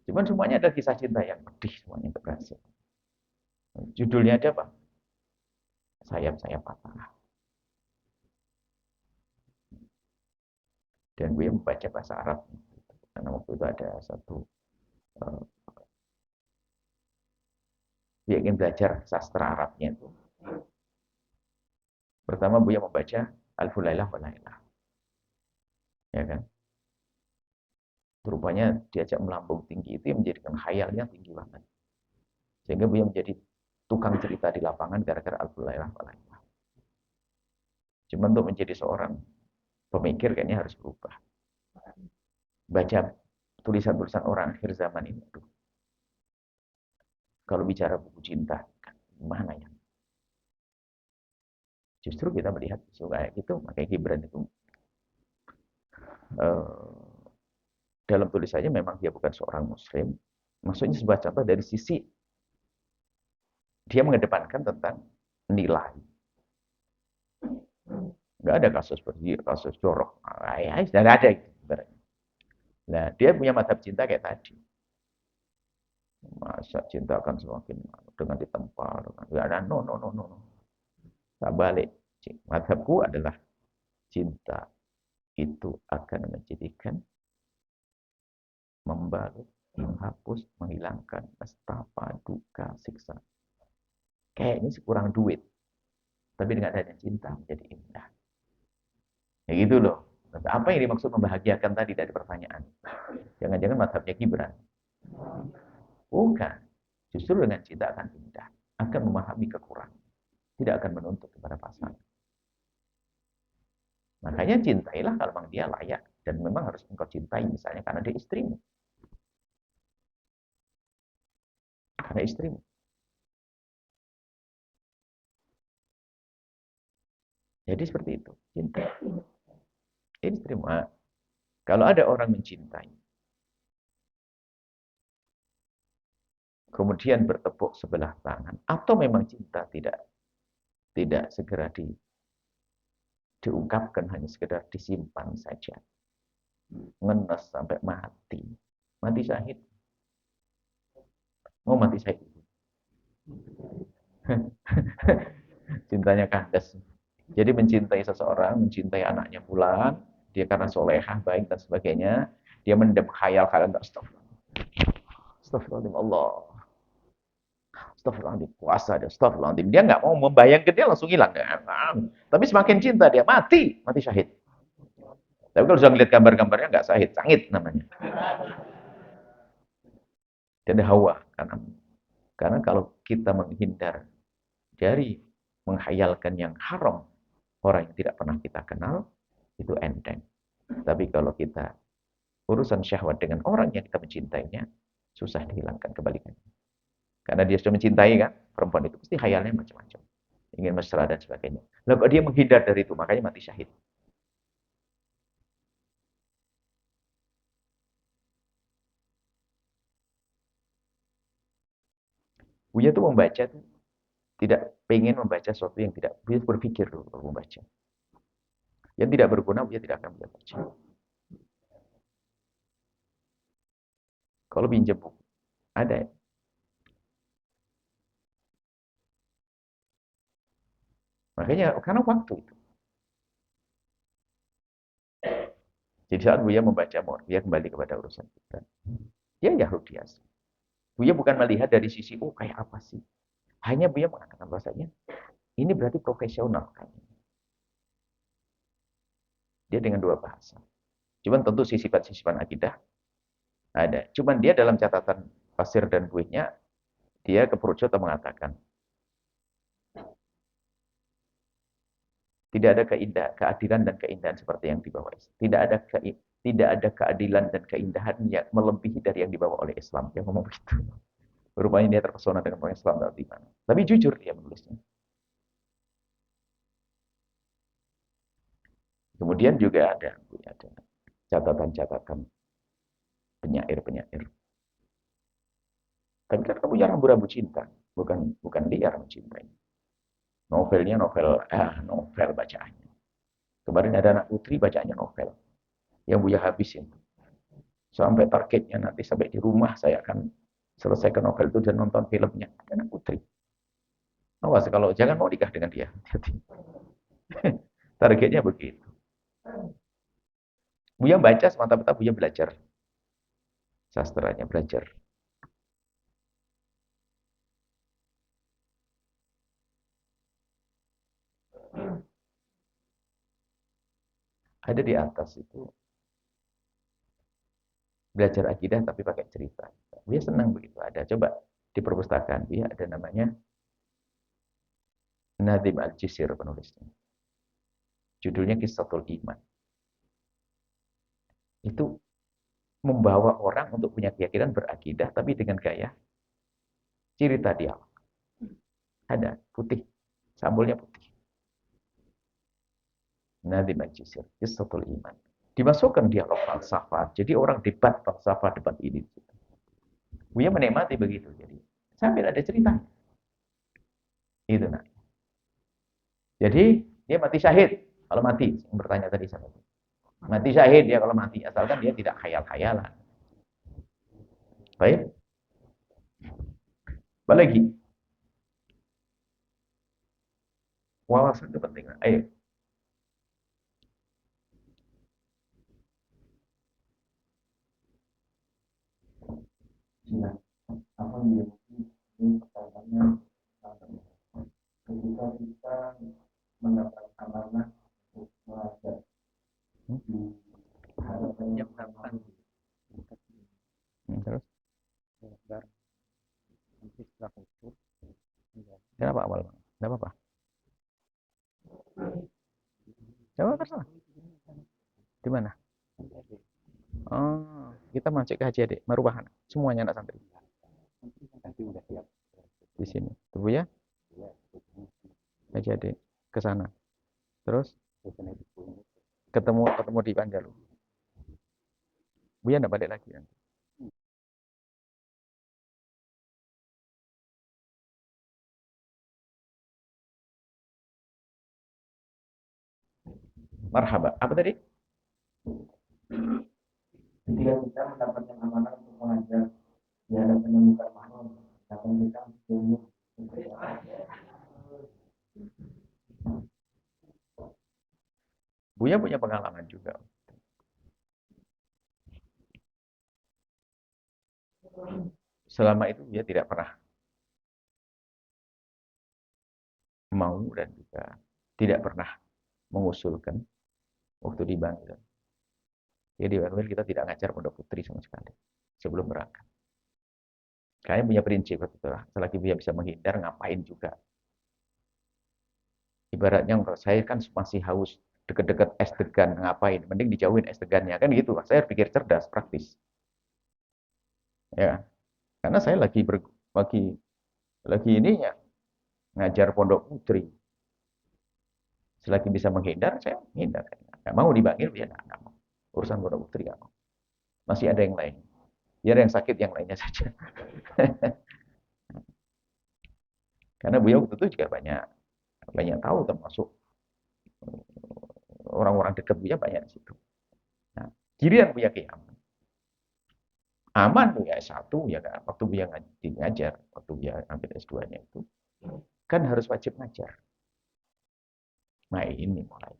Cuman semuanya ada kisah cinta yang pedih, semuanya berhasil. Judulnya ada apa? Sayap-sayap patah. Dan gue membaca bahasa Arab. Karena waktu itu ada satu, dia ingin belajar sastra Arabnya itu. Pertama Buya membaca Alfulailah Walailah. Ya kan? Rupanya diajak melambung tinggi itu yang menjadikan khayalnya tinggi banget. Sehingga Buya menjadi tukang cerita di lapangan gara-gara Alfulailah Walailah. Cuma untuk menjadi seorang pemikir kayaknya harus berubah. Baca tulisan-tulisan orang akhir zaman ini. Kalau bicara buku cinta, gimana ya? Justru kita melihat kayak gitu, makanya Gibran itu dalam tulisannya memang dia bukan seorang muslim. Maksudnya sebuah contoh dari sisi dia mengedepankan tentang nilai. Nggak ada kasus berzina, kasus jorok. Nggak ada. Nah, dia punya madhab cinta kayak tadi. Masa cinta akan semakin dengan ditempa. No. Tak balik. Madhabku adalah cinta itu akan menjadikan, membalut, menghapus, menghilangkan nestapa, duka, siksa. Kayaknya sih kurang duit. Tapi dengan adanya cinta menjadi indah. Ya gitu loh. Apa yang dimaksud membahagiakan tadi dari pertanyaan? Jangan-jangan madhabnya Gibran. Bukan. Justru dengan cinta akan indah. Akan memahami kekurangan. Tidak akan menuntut kepada pasangan. Makanya cintailah kalau memang dia layak. Dan memang harus engkau cintai misalnya karena dia istrimu. Karena istrimu. Jadi seperti itu. Cinta. Istrimu. Kalau ada orang mencintai. Kemudian bertepuk sebelah tangan. Atau memang cinta tidak segera diungkapkan, hanya sekedar disimpan saja. Ngenes sampai mati. Mati syahid. Oh, mati syahid. Cintanya kandas. Jadi mencintai seseorang, mencintai anaknya pula, dia karena solehah, baik dan sebagainya, dia mendem khayal-khayal, astagfirullahaladzim, Allah. Astagfirullahaladzim, puasa dia, astagfirullahaladzim. Dia nggak mau membayangkan, dia langsung hilang. Tapi semakin cinta dia, mati syahid. Tapi kalau sudah melihat gambar-gambarnya nggak syahid, sangit namanya. Dia ada hawa. Karena kalau kita menghindar dari menghayalkan yang haram, orang yang tidak pernah kita kenal, itu enteng. Tapi kalau kita urusan syahwat dengan orang yang kita mencintainya, susah dihilangkan kebalikannya. Karena dia sudah mencintai kan, perempuan itu pasti khayalnya macam-macam. Ingin mesra dan sebagainya. Lalu kalau dia menghindar dari itu, makanya mati syahid. Buya tuh membaca tuh tidak pengen membaca sesuatu yang tidak, Buya berpikir dulu kalau membaca. Yang tidak berguna, Buya tidak akan Buya baca. Kalau pinjam buku, ada ya. Makanya, karena waktu itu. Jadi saat Buya membaca, Buya kembali kepada urusan kita. Dia Yahudias. Buya bukan melihat dari sisi, oh kayak apa sih. Hanya Buya mengatakan bahasanya, ini berarti profesional kayaknya. Dia dengan dua bahasa. Cuman tentu sisipan-sisipan akidah ada. Cuman dia dalam catatan pasir dan buihnya, dia ke Purwokerto mengatakan, tidak ada keadilan dan keindahan seperti yang dibawa Islam. Tidak ada keadilan dan keindahan yang melebihi dari yang dibawa oleh Islam. Dia ngomong begitu. Rupanya dia terpesona dengan orang Islam dalam iman. Tapi jujur dia menulisnya. Kemudian juga ada catatan-catatan penyair-penyair. Tapi kan kamu jarang rambu-rambu cinta. Bukan liar mencintai. Novelnya novel bacaannya. Kemarin ada anak putri bacaannya novel. Yang Buya habisin. Sampai targetnya nanti sampai di rumah saya akan selesaikan novel itu dan nonton filmnya. Ada anak putri. Awas kalau jangan mau nikah dengan dia. Targetnya begitu. Buya baca semata-mata Buya belajar. Sastranya belajar. Ada di atas itu belajar akidah tapi pakai cerita. Buya senang begitu. Ada coba di perpustakaan Buya ada namanya Nadim Al-Jisir penulisnya. Judulnya Kisatul Iman. Itu membawa orang untuk punya keyakinan berakidah tapi dengan gaya cerita dialog. Ada putih, sambalnya putih. Nadim Al-Jisir, Kisatul Iman. Dimasukkan dialog falsafah. Jadi orang debat falsafah, debat ini. Buya menikmati begitu. Jadi sambil ada cerita. Itu nah. Jadi dia mati syahid. Kalau mati, yang bertanya tadi sama itu. Mati syahid dia kalau mati, asalkan dia tidak khayal-khayalan. Baik. Apa lagi? Wawasan itu penting. Ayo. Silakan. Apa yang ini pertanyaannya ketika kita mendapat amanah untuk mengajar di hadapan yang sama Terus? agar nanti setelah itu Kenapa awal? Tidak apa-apa. Coba terserah. Di mana? Oh, kita masuk ke Haji Adik, Marubahan. Semuanya anak santri. nanti udah siap Di sini. Tunggu ya, Haji Adik. Ke sana. Terus ketemu di Panjalu. Buya enggak balik lagi nanti. Marhaba. Apa tadi? ketika kita mendapatkan amanah untuk mengajar di hadapan yang bukan mahal akan kita tunggu Buya punya pengalaman juga. Selama itu dia tidak pernah mau dan juga tidak pernah mengusulkan waktu di Banten. Jadi di Banten kita tidak ngajar pondok putri sama sekali sebelum berangkat. Kayaknya punya prinsip itu lah. Selagi dia bisa menghindar, ngapain juga. Ibaratnya saya kan masih haus deket-deket es degan ngapain? Mending dijauhin es degannya kan gitu. Saya pikir cerdas, praktis. Ya, karena saya lagi ini ya ngajar pondok putri. Selagi bisa menghindar, saya menghindar. Nggak mau dipanggil, ya nggak mau. Urusan pondok putri nggak mau. Masih ada yang lain. Biar yang sakit yang lainnya saja. Karena beliau waktu itu juga banyak banyak tahu, termasuk orang-orang dekat Buya banyak di situ. Nah, Kirian Buya Aman. Aman Buya S1 ya kan. Waktu Buya ngajar, waktu Buya ambil S2-nya itu, kan harus wajib ngajar. Nah ini mulai.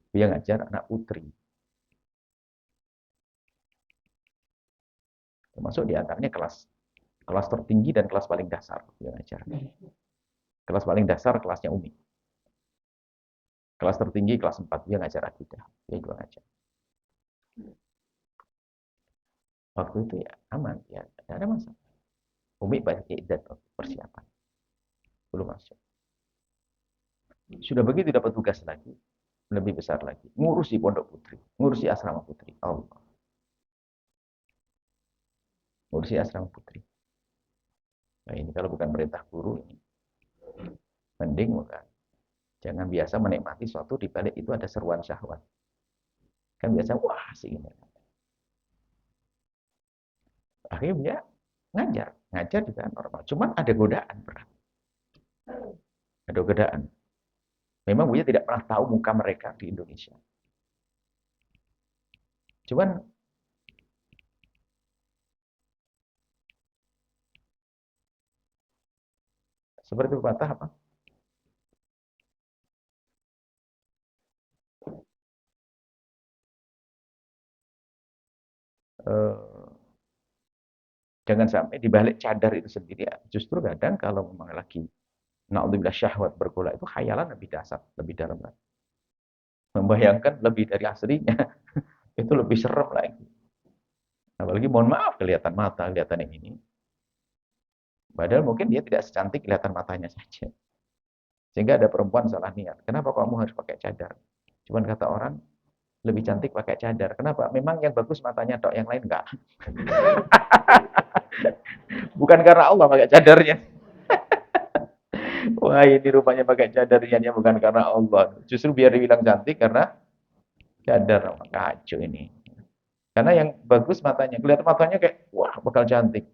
Buya ngajar anak putri. Termasuk di antaranya kelas tertinggi dan kelas paling dasar Buya ngajar. Kelas paling dasar kelasnya Umi. Kelas tertinggi kelas 4 Buya ngajar akidah. Dia juga ngajar. Waktu itu ya aman, ya tidak ada masalah. Umi banyak ibadat persiapan. Belum masuk. Sudah begitu dapat tugas lagi, lebih besar lagi. Ngurusi pondok putri, ngurusi asrama putri. Allah. Ngurusi asrama putri. Nah ini kalau bukan perintah guru, ini mending bukan. Jangan biasa menikmati suatu di balik itu ada seruan syahwat. Kan biasa, wah sih ini. Akhirnya ngajar. Ngajar juga normal. Cuman ada godaan berat. Ada godaan. Memang Buya tidak pernah tahu muka mereka di Indonesia. Cuman seperti pepatah apa? Eh, jangan sampai di balik cadar itu sendiri ya. Justru kadang kalau memang lagi naudzubillah syahwat bergolak itu khayalan lebih dasar, lebih dalam lagi. Membayangkan lebih dari aslinya itu lebih serem lagi. Apalagi mohon maaf kelihatan mata, kelihatan yang ini. Padahal mungkin dia tidak secantik kelihatan matanya saja. Sehingga ada perempuan salah niat. Kenapa kamu harus pakai cadar? Cuman kata orang, lebih cantik pakai cadar. Kenapa? Memang yang bagus matanya tok, yang lain enggak. Bukan karena Allah pakai cadarnya. Wah, ini rupanya pakai cadarnya bukan karena Allah. Justru biar dibilang cantik karena cadar. Kacau ini. Karena yang bagus matanya, kelihatan matanya kayak, wah bakal cantik.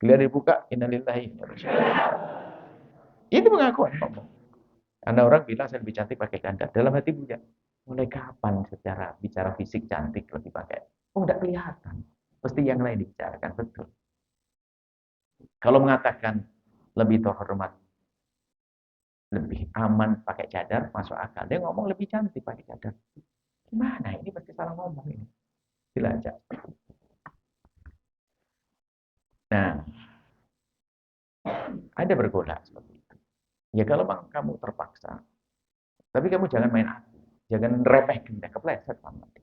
Kelihatan dibuka, innalillahi. Ini pengakuan ngomong. Karena orang bilang saya lebih cantik pakai cadar. Dalam hati punya, mulai kapan secara bicara fisik cantik lebih pakai? Oh, enggak kelihatan. Pasti yang lain dibicarakan, betul. Kalau mengatakan lebih terhormat, lebih aman pakai cadar, masuk akal. Dia ngomong lebih cantik pakai cadar. Gimana? Ini pasti salah ngomong ini. Dilacak. Nah, ada bergolak seperti itu. Ya kalau memang kamu terpaksa, tapi kamu jangan main hati. Jangan remehkan dia, kepleset sama dia.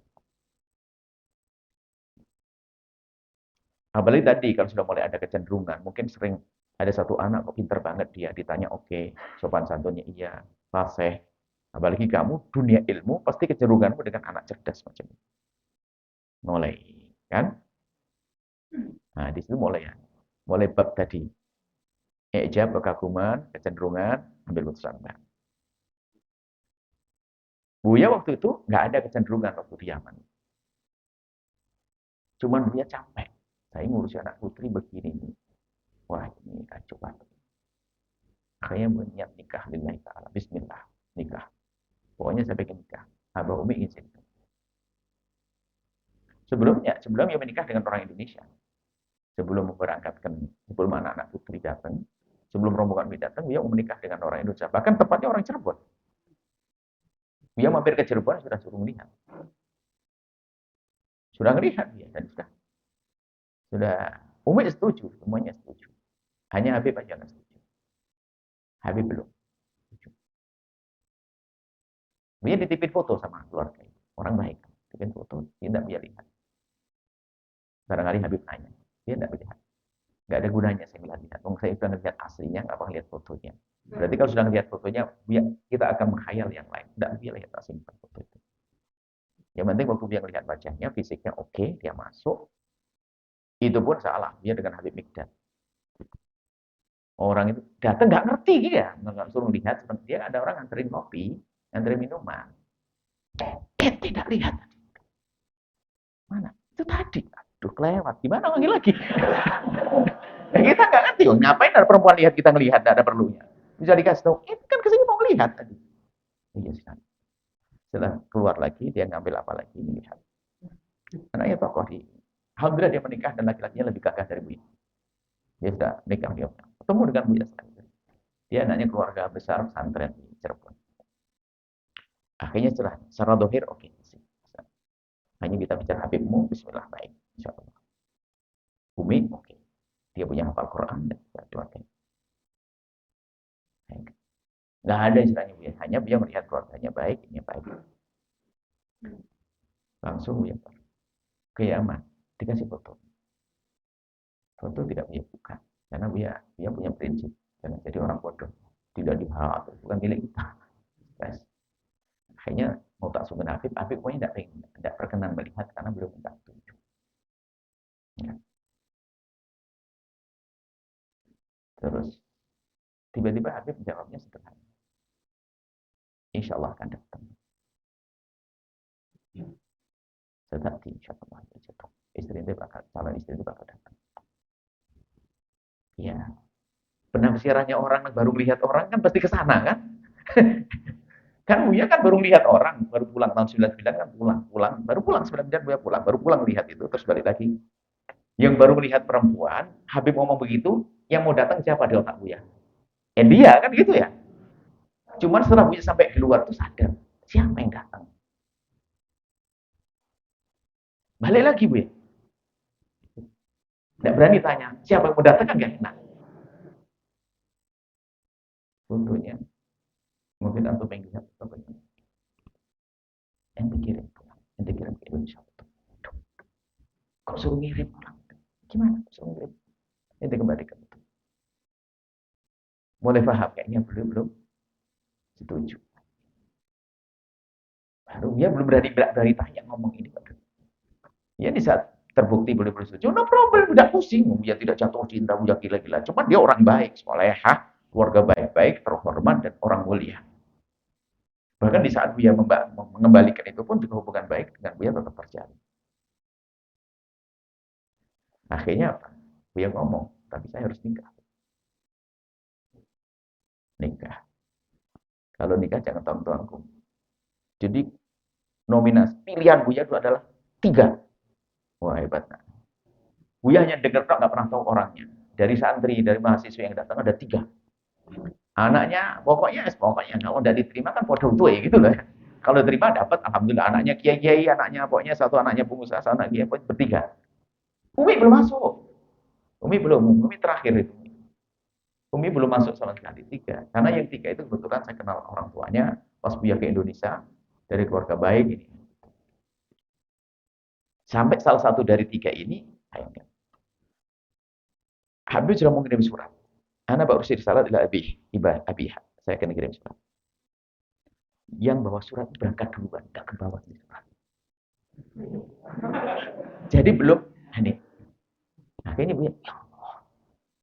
Apalagi tadi kalau sudah mulai ada kecenderungan, mungkin sering ada satu anak kok pinter banget dia, ditanya oke, sopan santunnya iya, fasih. Apalagi kamu dunia ilmu pasti kecenderunganmu dengan anak cerdas macam itu. Mulai, kan? Nah, di situ mulai ya. Mulai bab tadi. Ijab, kekaguman, kecenderungan, ambil putusan enggak. Buya waktu itu nggak ada kecenderungan waktu di Yaman. Cuman Buya capek. Saya ngurusi anak putri begini nih. Wah, ini kacau banget. Saya berniat nikah lillahi ta'ala. Bismillah. Nikah. Pokoknya saya pengen nikah. Abah Umi izin. Sebelum ia menikah dengan orang Indonesia. Sebelum memberangkatkan, sebelum anak-anak putri datang, sebelum rombongan Umi datang, dia mau menikah dengan orang Indonesia. Bahkan tepatnya orang Cirebon. Dia mampir ke Cirebon, sudah suruh melihat. Sudah melihat dia, dan sudah Umi setuju, semuanya setuju. Hanya Habib aja nggak setuju. Habib belum. Dia dititipin foto sama keluarga. Orang baik. Titipin foto, dia tidak bisa lihat. Barangkali Habib nanya, dia tidak melihat. Nggak ada gunanya saya melihat. Saya sudah melihat aslinya, nggak apa lihat fotonya. Berarti kalau sudah lihat fotonya, kita akan menghayal yang lain. Tidak, Buya lihat simpan foto itu. Yang penting waktu Buya lihat wajahnya, fisiknya oke, dia masuk. Itu pun salah, dia dengan Habib Mikdad. Orang itu datang nggak ngerti dia, nggak suruh lihat. Dia ada orang nganterin kopi, nganterin minuman. Tidak lihat. Mana? Itu tadi. Aduh, kelewat. Gimana lagi lagi? Ya, kita nggak ngerti. Oh, ngapain ada perempuan lihat kita ngelihat? Tidak ada perlunya. Bisa dikasih tahu. Kan kesini mau ngelihat tadi. Iya, silakan. Setelah keluar lagi, dia ngambil apa lagi? Lihat. Anaknya tokoh di. Alhamdulillah dia menikah dan laki-lakinya lebih gagah dari Buya. Dia sudah nikah dia. Ketemu dengan Buya sekali. Dia anaknya keluarga besar pesantren di Cirebon. Akhirnya secara dohir oke. Hanya kita bicara Habibmu, Bismillah baik. Insya Allah. Umi oke. Dia punya hafal Quran dan keluarga. Nggak ada istilahnya Buya. Hanya Buya melihat keluarganya baik, ini baik. Langsung Buya kiamat dikasih foto. Foto tidak Buya buka. Karena Buya punya prinsip. Jangan jadi orang bodoh. Tidak dihak, bukan milik kita. Yes. Akhirnya mau tak sungguh Habib pokoknya tidak berkenan melihat karena belum minta tunjuk. Ya. Terus tiba-tiba Habib jawabnya sederhana. Insya Allah akan datang. Tetapi insya Allah istri itu calon istri itu bakal datang. Ya, penafsirannya orang baru melihat orang kan pasti ke sana kan? Kan Buya kan baru lihat orang, baru pulang tahun 99 kan pulang, baru pulang 99 Buya pulang, baru pulang lihat itu terus balik lagi. Yang baru melihat perempuan, Habib ngomong begitu, yang mau datang siapa di otak Buya? Dia kan gitu ya. Cuman setelah Buya sampai di luar tuh sadar, siapa yang datang? Balik lagi Buya. Tidak berani tanya, siapa yang mau datang kan gak enak. Contohnya, mungkin antum yang lihat bapaknya. Yang dikirim pulang, yang dikirim ke Indonesia. Kok suruh ngirim pulang? Gimana? Suruh ngirim. Ini dikembalikan. Mulai paham kayaknya belum setuju. Baru dia belum berani tanya ngomong ini. Ya di saat terbukti boleh setuju, no problem, tidak pusing. Dia tidak jatuh cinta, dia gila-gila. Cuma dia orang baik, solehah, keluarga baik-baik, terhormat dan orang mulia. Bahkan di saat dia mengembalikan itu pun juga hubungan baik dengan dia tetap terjalin. Akhirnya apa? Dia ngomong, tapi saya harus nikah. Nikah. Kalau nikah jangan tahun-tahunku. Jadi nominasi pilihan Buya itu adalah 3. Wah hebat. Buya hanya dengar kok nggak pernah tahu orangnya. Dari santri, dari mahasiswa yang datang ada 3. Anaknya pokoknya kalau udah diterima kan podo tuh gitu loh. Kalau diterima dapat alhamdulillah anaknya kiai-kiai, anaknya pokoknya satu anaknya pengusaha, satu anak kiai, bertiga. Umi belum masuk. Umi terakhir itu. Umi belum masuk sama sekali 3. Karena yang 3 itu kebetulan saya kenal orang tuanya pas Buya ke Indonesia dari keluarga baik ini. Sampai salah satu dari 3 ini, Habib sudah mengirim surat. Ana baru risalah ila abiha. Saya akan kirim surat. Yang bawa surat berangkat duluan, tidak ke bawah surat. Jadi belum ini. Akhirnya Buya, ya Allah,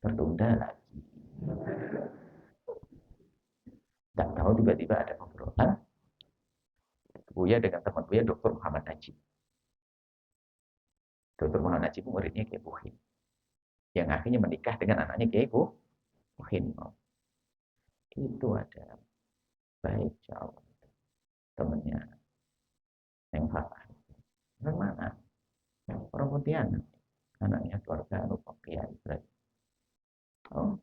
tertunda lagi. Tak tahu tiba-tiba ada obrolan Buya dengan teman Buya, Dr. Muhammad Najib. Dr. Muhammad Najib muridnya Kiai Buhin. Yang akhirnya menikah dengan anaknya Kiai Buhin. Itu ada baik jauh temannya yang Fatah. Dari mana? Orang Pontianak. Anaknya keluarga Kiai Ibrahim. Oh,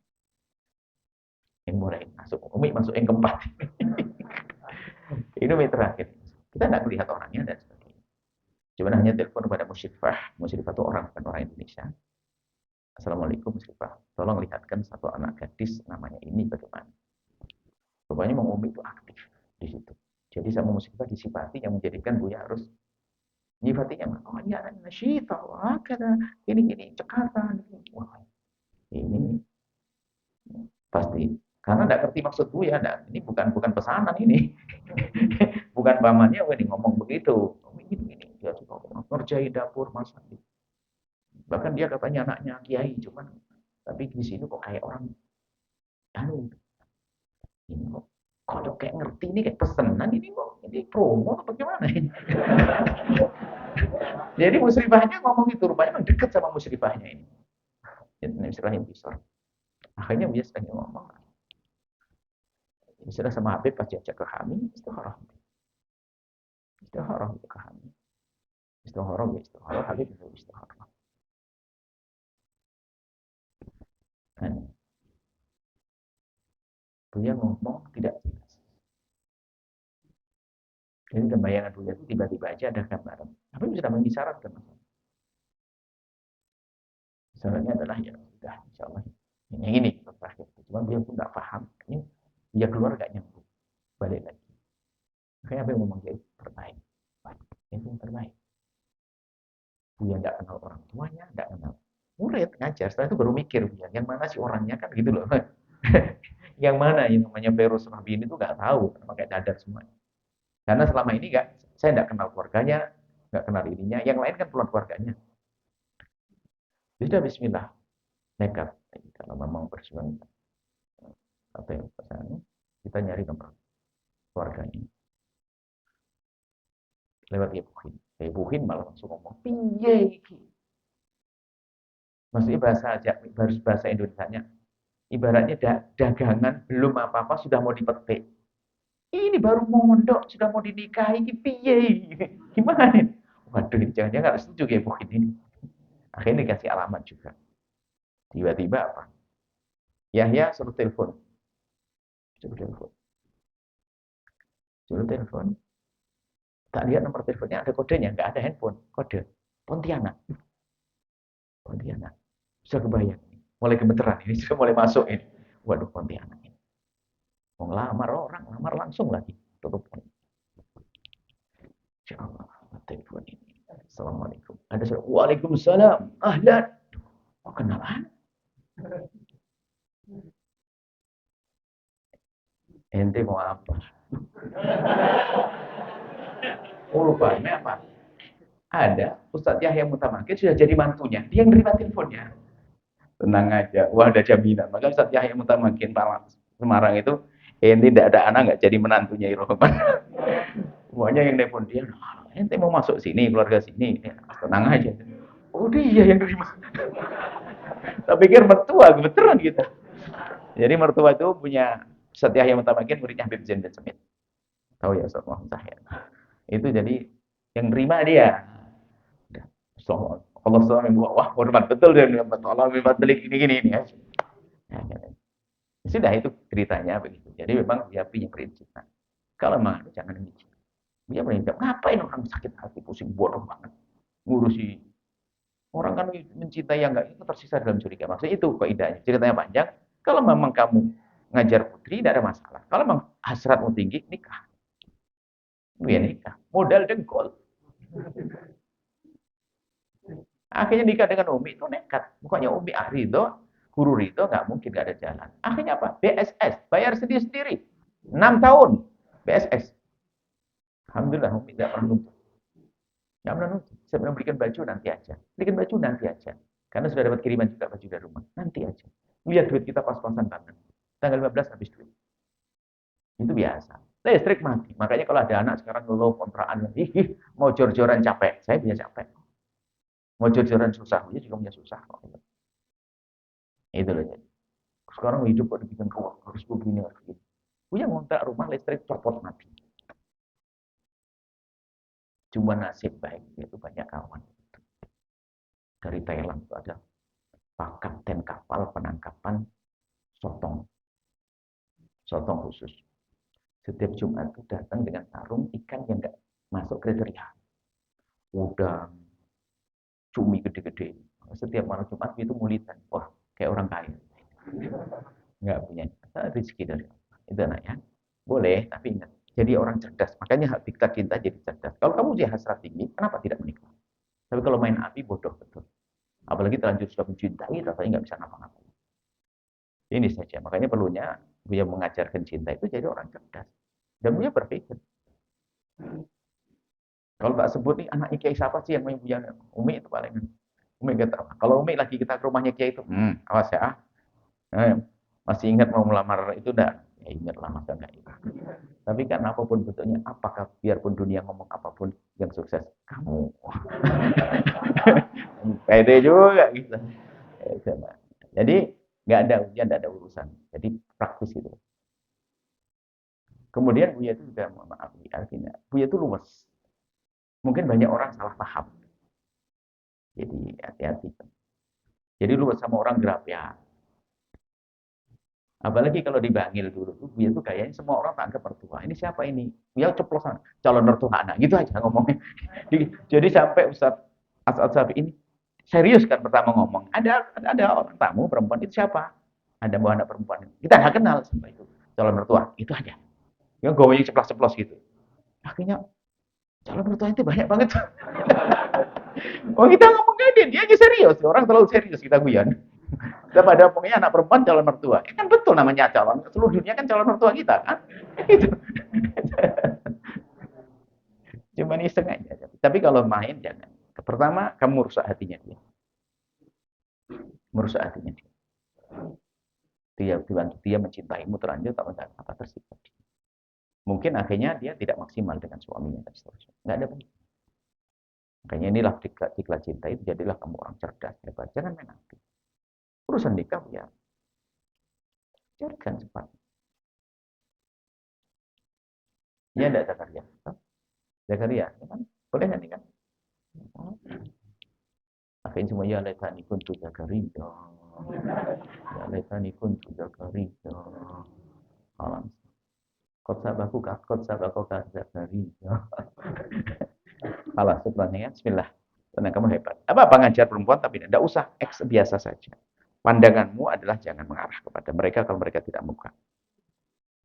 yang mulai masuk. Umi masuk yang keempat. Ini Umi terakhir. Kita tidak melihat orangnya dan sebagainya. Cuma hanya telepon kepada musyrifah. Musyrifah itu orang, bukan orang Indonesia. Assalamualaikum musyrifah. Tolong lihatkan satu anak gadis namanya ini bagaimana. Rupanya Mang Umi itu aktif di situ. Jadi sama musyrifah disifati yang menjadikan Buya harus nyifatinya. Oh ini anak nasyita, wah kada ini cekatan. Wah ini pasti Karena enggak ngerti maksud Buya, enggak. Ini bukan pesanan ini. Bukan pamannya ini ngomong begitu. Ini dia juga ngerjain dapur masak. Bahkan dia katanya anaknya kiai, cuman tapi di sini kok kayak orang anu ini kok kayak ngerti ini kayak pesenan ini kok ini promo atau bagaimana ini? Jadi musyrifahnya ngomong itu rupanya memang dekat sama musyrifahnya ini. Jadi istilahnya besar. Akhirnya biasanya ngomong. Istilah sama Habib pas diajak ke kami, istikharah. Istikharah ke kami. Istikharah, Habib itu istikharah. Dan Buya ngomong tidak jelas. Jadi dalam bayangan Buya itu tiba-tiba aja ada gambaran. Habib sudah mengisyaratkan. Isyaratnya adalah ya sudah, insya Allah. Yang ini terakhir. Cuma dia pun nggak paham. Ini dia keluar nggak nyambung. Balik lagi. Makanya apa yang ngomong dia terbaik. Itu yang terbaik. Buya nggak kenal orang tuanya, nggak kenal murid ngajar. Setelah itu baru mikir, yang mana sih orangnya kan gitu loh. Yang mana yang namanya Feroz Rahbin itu nggak tahu, pakai cadar semua. Karena selama ini saya nggak kenal keluarganya, nggak kenal ininya. Yang lain kan keluarganya. Sudah Bismillah, nekat. Kalau memang berjuang apa yang pesan, kita nyari nomor keluarganya. Lewat Ibuhin malah langsung ngomong, piye iki? Maksudnya bahasa Indonesianya, ibaratnya dagangan belum apa-apa sudah mau dipetik. Ini baru mondok sudah mau dinikahi, piye? Gimana? Waduh, jangan-jangan nggak setuju ya Ibuhin ini. Akhirnya dikasih alamat juga. Tiba-tiba apa? Yahya suruh telepon. Suruh telepon. Tak lihat nomor teleponnya ada kodenya, nggak ada handphone. Kode Pontianak. Pontianak. Bisa kebayang. Mulai gemeteran ini, sudah mulai masuk ini. Waduh, Pontianak ini. Mau ngelamar orang, lamar langsung lagi. Tutup. Insya Allah, telepon ini. Assalamualaikum. Ada suara, Waalaikumsalam. Ahlan. Oh, kenalan. Ente mau apa? Oh, rupanya apa? Ada Ustadz Yahya Mutamakin sudah jadi mantunya. Dia yang nerima teleponnya. Tenang aja. Wah, ada jaminan. Maka Ustadz Yahya Mutamakin Semarang itu, ente tidak ada anak nggak jadi menantunya Irohman. Semuanya yang telepon dia, ente mau masuk sini, keluarga sini. Ya, tenang aja. Oh, dia yang nerima. Saya pikir mertua, kebetulan kita. Jadi mertua itu punya Ustadz Yahya Mutamakin, muridnya Habib Zain bin Semit. Tahu ya Ustadz Muhammad Zahir. Itu jadi yang nerima dia. Allah SWT membuat, wah hormat betul dia Allah membuat telik ini ya. Sudah itu ceritanya begitu. Jadi memang dia punya prinsip. Nah, kalau memang jangan demikian. Dia prinsip, ngapain orang sakit hati, pusing, bodoh banget. Ngurusi. Orang kan mencintai yang enggak itu tersisa dalam curiga. Maksudnya itu kaidahnya. Ceritanya panjang. Kalau memang kamu ngajar putri, tidak ada masalah. Kalau memang hasratmu tinggi, nikah. Ya nikah. Modal dengkol. Akhirnya nikah dengan Umi itu nekat. Pokoknya Umi Ridho, Guru Ridho nggak mungkin nggak ada jalan. Akhirnya apa? BSS, bayar sendiri-sendiri. 6 tahun BSS. Alhamdulillah Umi tidak pernah nuntut. Nggak pernah nuntut. Saya pernah belikan baju nanti aja. Belikan baju nanti aja. Karena sudah dapat kiriman juga baju dari rumah. Nanti aja. Lihat duit kita pas-pasan banget. Tanggal 15 habis duit. Itu biasa. Listrik mati. Makanya kalau ada anak sekarang ngeluh kontrakan, mau jor-joran capek. Saya punya capek. Mau jor-joran susah, dia juga punya susah. Itu loh jadi. Sekarang hidup kok dibikin ruang, harus begini, harus begini. Punya ngontrak rumah listrik copot mati. Cuma nasib baik, itu banyak kawan. Dari Thailand itu ada Pak Kapten kapal penangkapan sotong. Sotong khusus. Setiap Jumat itu datang dengan sarung ikan yang nggak masuk kriteria. Udang, cumi gede-gede. Setiap malam Jumat itu mulitan. Wah, kayak orang kaya. Nggak punya rezeki dari Allah. Itu anaknya. Boleh, tapi ingat. Jadi orang cerdas. Makanya hak kita cinta jadi cerdas. Kalau kamu punya hasrat tinggi, kenapa tidak menikah? Tapi kalau main api, bodoh betul. Apalagi terlanjur sudah mencintai, tapi nggak bisa ngapa-ngapain. Ini saja. Makanya perlunya Buya mengajarkan cinta itu jadi orang cerdas. Dan Buya berpikir, kalau tak sebut nih anak Kiai siapa sih yang main Buya? Umi itu paling. Umi kata, kalau Umi lagi kita ke rumahnya Kiai itu, awas ya. Masih ingat mau melamar itu dah? Ya ingat lah masa enggak itu. Tapi kan apapun bentuknya, apakah biarpun dunia ngomong apapun yang sukses kamu. Pede juga gitu. Jadi nggak ada ujian, nggak ada urusan. Jadi praktis itu. Kemudian Buya itu juga mohon maaf, artinya Buya itu luwes. Mungkin banyak orang salah paham. Jadi hati-hati. Jadi luwes sama orang gerap ya. Apalagi kalau di Bangil dulu tuh, Buya tuh kayaknya semua orang tak anggap mertua. Ini siapa ini? Buya ceplosan, calon mertua anak. Gitu aja ngomongnya. Jadi sampai Ustaz As'ad Safi ini serius kan pertama ngomong. Ada orang tamu perempuan itu siapa? Ada mau anak perempuan. Kita nggak kenal sampai itu. Calon mertua. Itu aja. Yang gowenya ceplos-ceplos gitu. Akhirnya calon mertua itu banyak banget. Oh kita ngomong kayak dia aja serius. Orang terlalu serius kita guyon. Kita pada punya anak perempuan calon mertua. Kan betul namanya calon. Seluruh dunia kan calon mertua kita kan. Gitu. Cuma iseng aja. Tapi kalau main jangan. Pertama, kamu rusak hatinya dia. Merusak hatinya dia. Dia mencintaimu terlanjur apa tersikap. Mungkin akhirnya dia tidak maksimal dengan suaminya dan seterusnya. Nggak ada baik. Makanya inilah diklat cinta itu jadilah kamu orang cerdas, hebat. Jangan main hati. Urusan nikah ya carikan cepat. Ya ada Zakaria. Zakaria, ya kan? Boleh nanti kan? Akhirnya semua ya laitani kuntu Zakaria. Ya laitani kuntu Zakaria. Alam. Kot sabaku ka Zakaria. Alah, sebenarnya bismillah. Karena kamu hebat. Apa ngajar perempuan tapi tidak usah biasa saja. Pandanganmu adalah jangan mengarah kepada mereka kalau mereka tidak muka.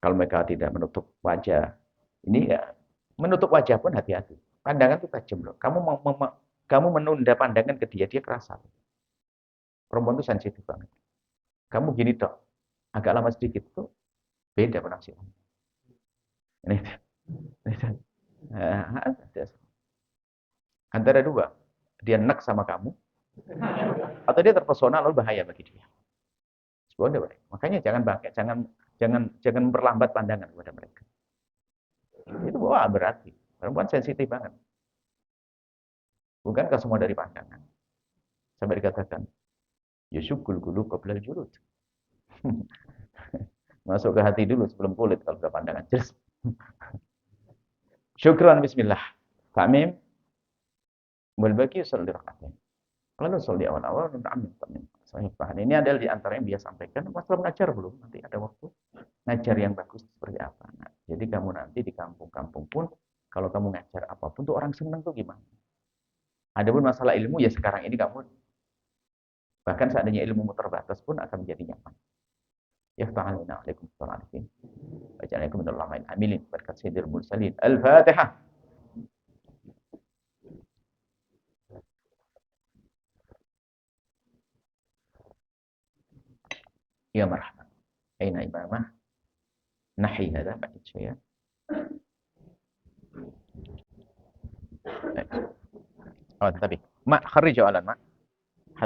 Kalau mereka tidak menutup wajah. Ini ya menutup wajah pun hati-hati. Pandangan itu tajam loh. Kamu menunda pandangan ke dia kerasa. Perempuan itu sensitif banget. Kamu gini dok, agak lama sedikit tuh beda penafsiran. Ini. Antara dua, dia nek sama kamu, atau dia terpesona lalu bahaya bagi dia. Sebenarnya, makanya jangan bangkit, jangan memperlambat pandangan kepada mereka. Itu wah berarti perempuan sensitif banget. Bukankah semua dari pandangan? Sampai dikatakan, Yusukul gulu qoblal julud. Masuk ke hati dulu sebelum kulit kalau sudah pandangan. Jelas. Syukran bismillah. Tamim mulbaki usul dirakatin. Lalu usul di awal-awal untuk amin. Sahih paham. Ini adalah di antara yang dia sampaikan. Masalah mengajar belum? Nanti ada waktu. Ngajar yang bagus seperti apa. Nah, jadi kamu nanti di kampung-kampung pun, kalau kamu ngajar apapun, tuh orang senang tuh gimana? Adapun masalah ilmu, ya sekarang ini kamu, bahkan seandainya ilmu terbatas pun akan menjadi nyaman. Ya ta'alina alaikum warahmatullahi wabarakatuh. Waja'alaikum minallahil amilin. Berkat sayyidil mursalin. Al-Fatihah. Ya marhaban. Aina imamah. Nahi hada ba'id syaya. Oh, tapi. Ma, kharriju alan, ma.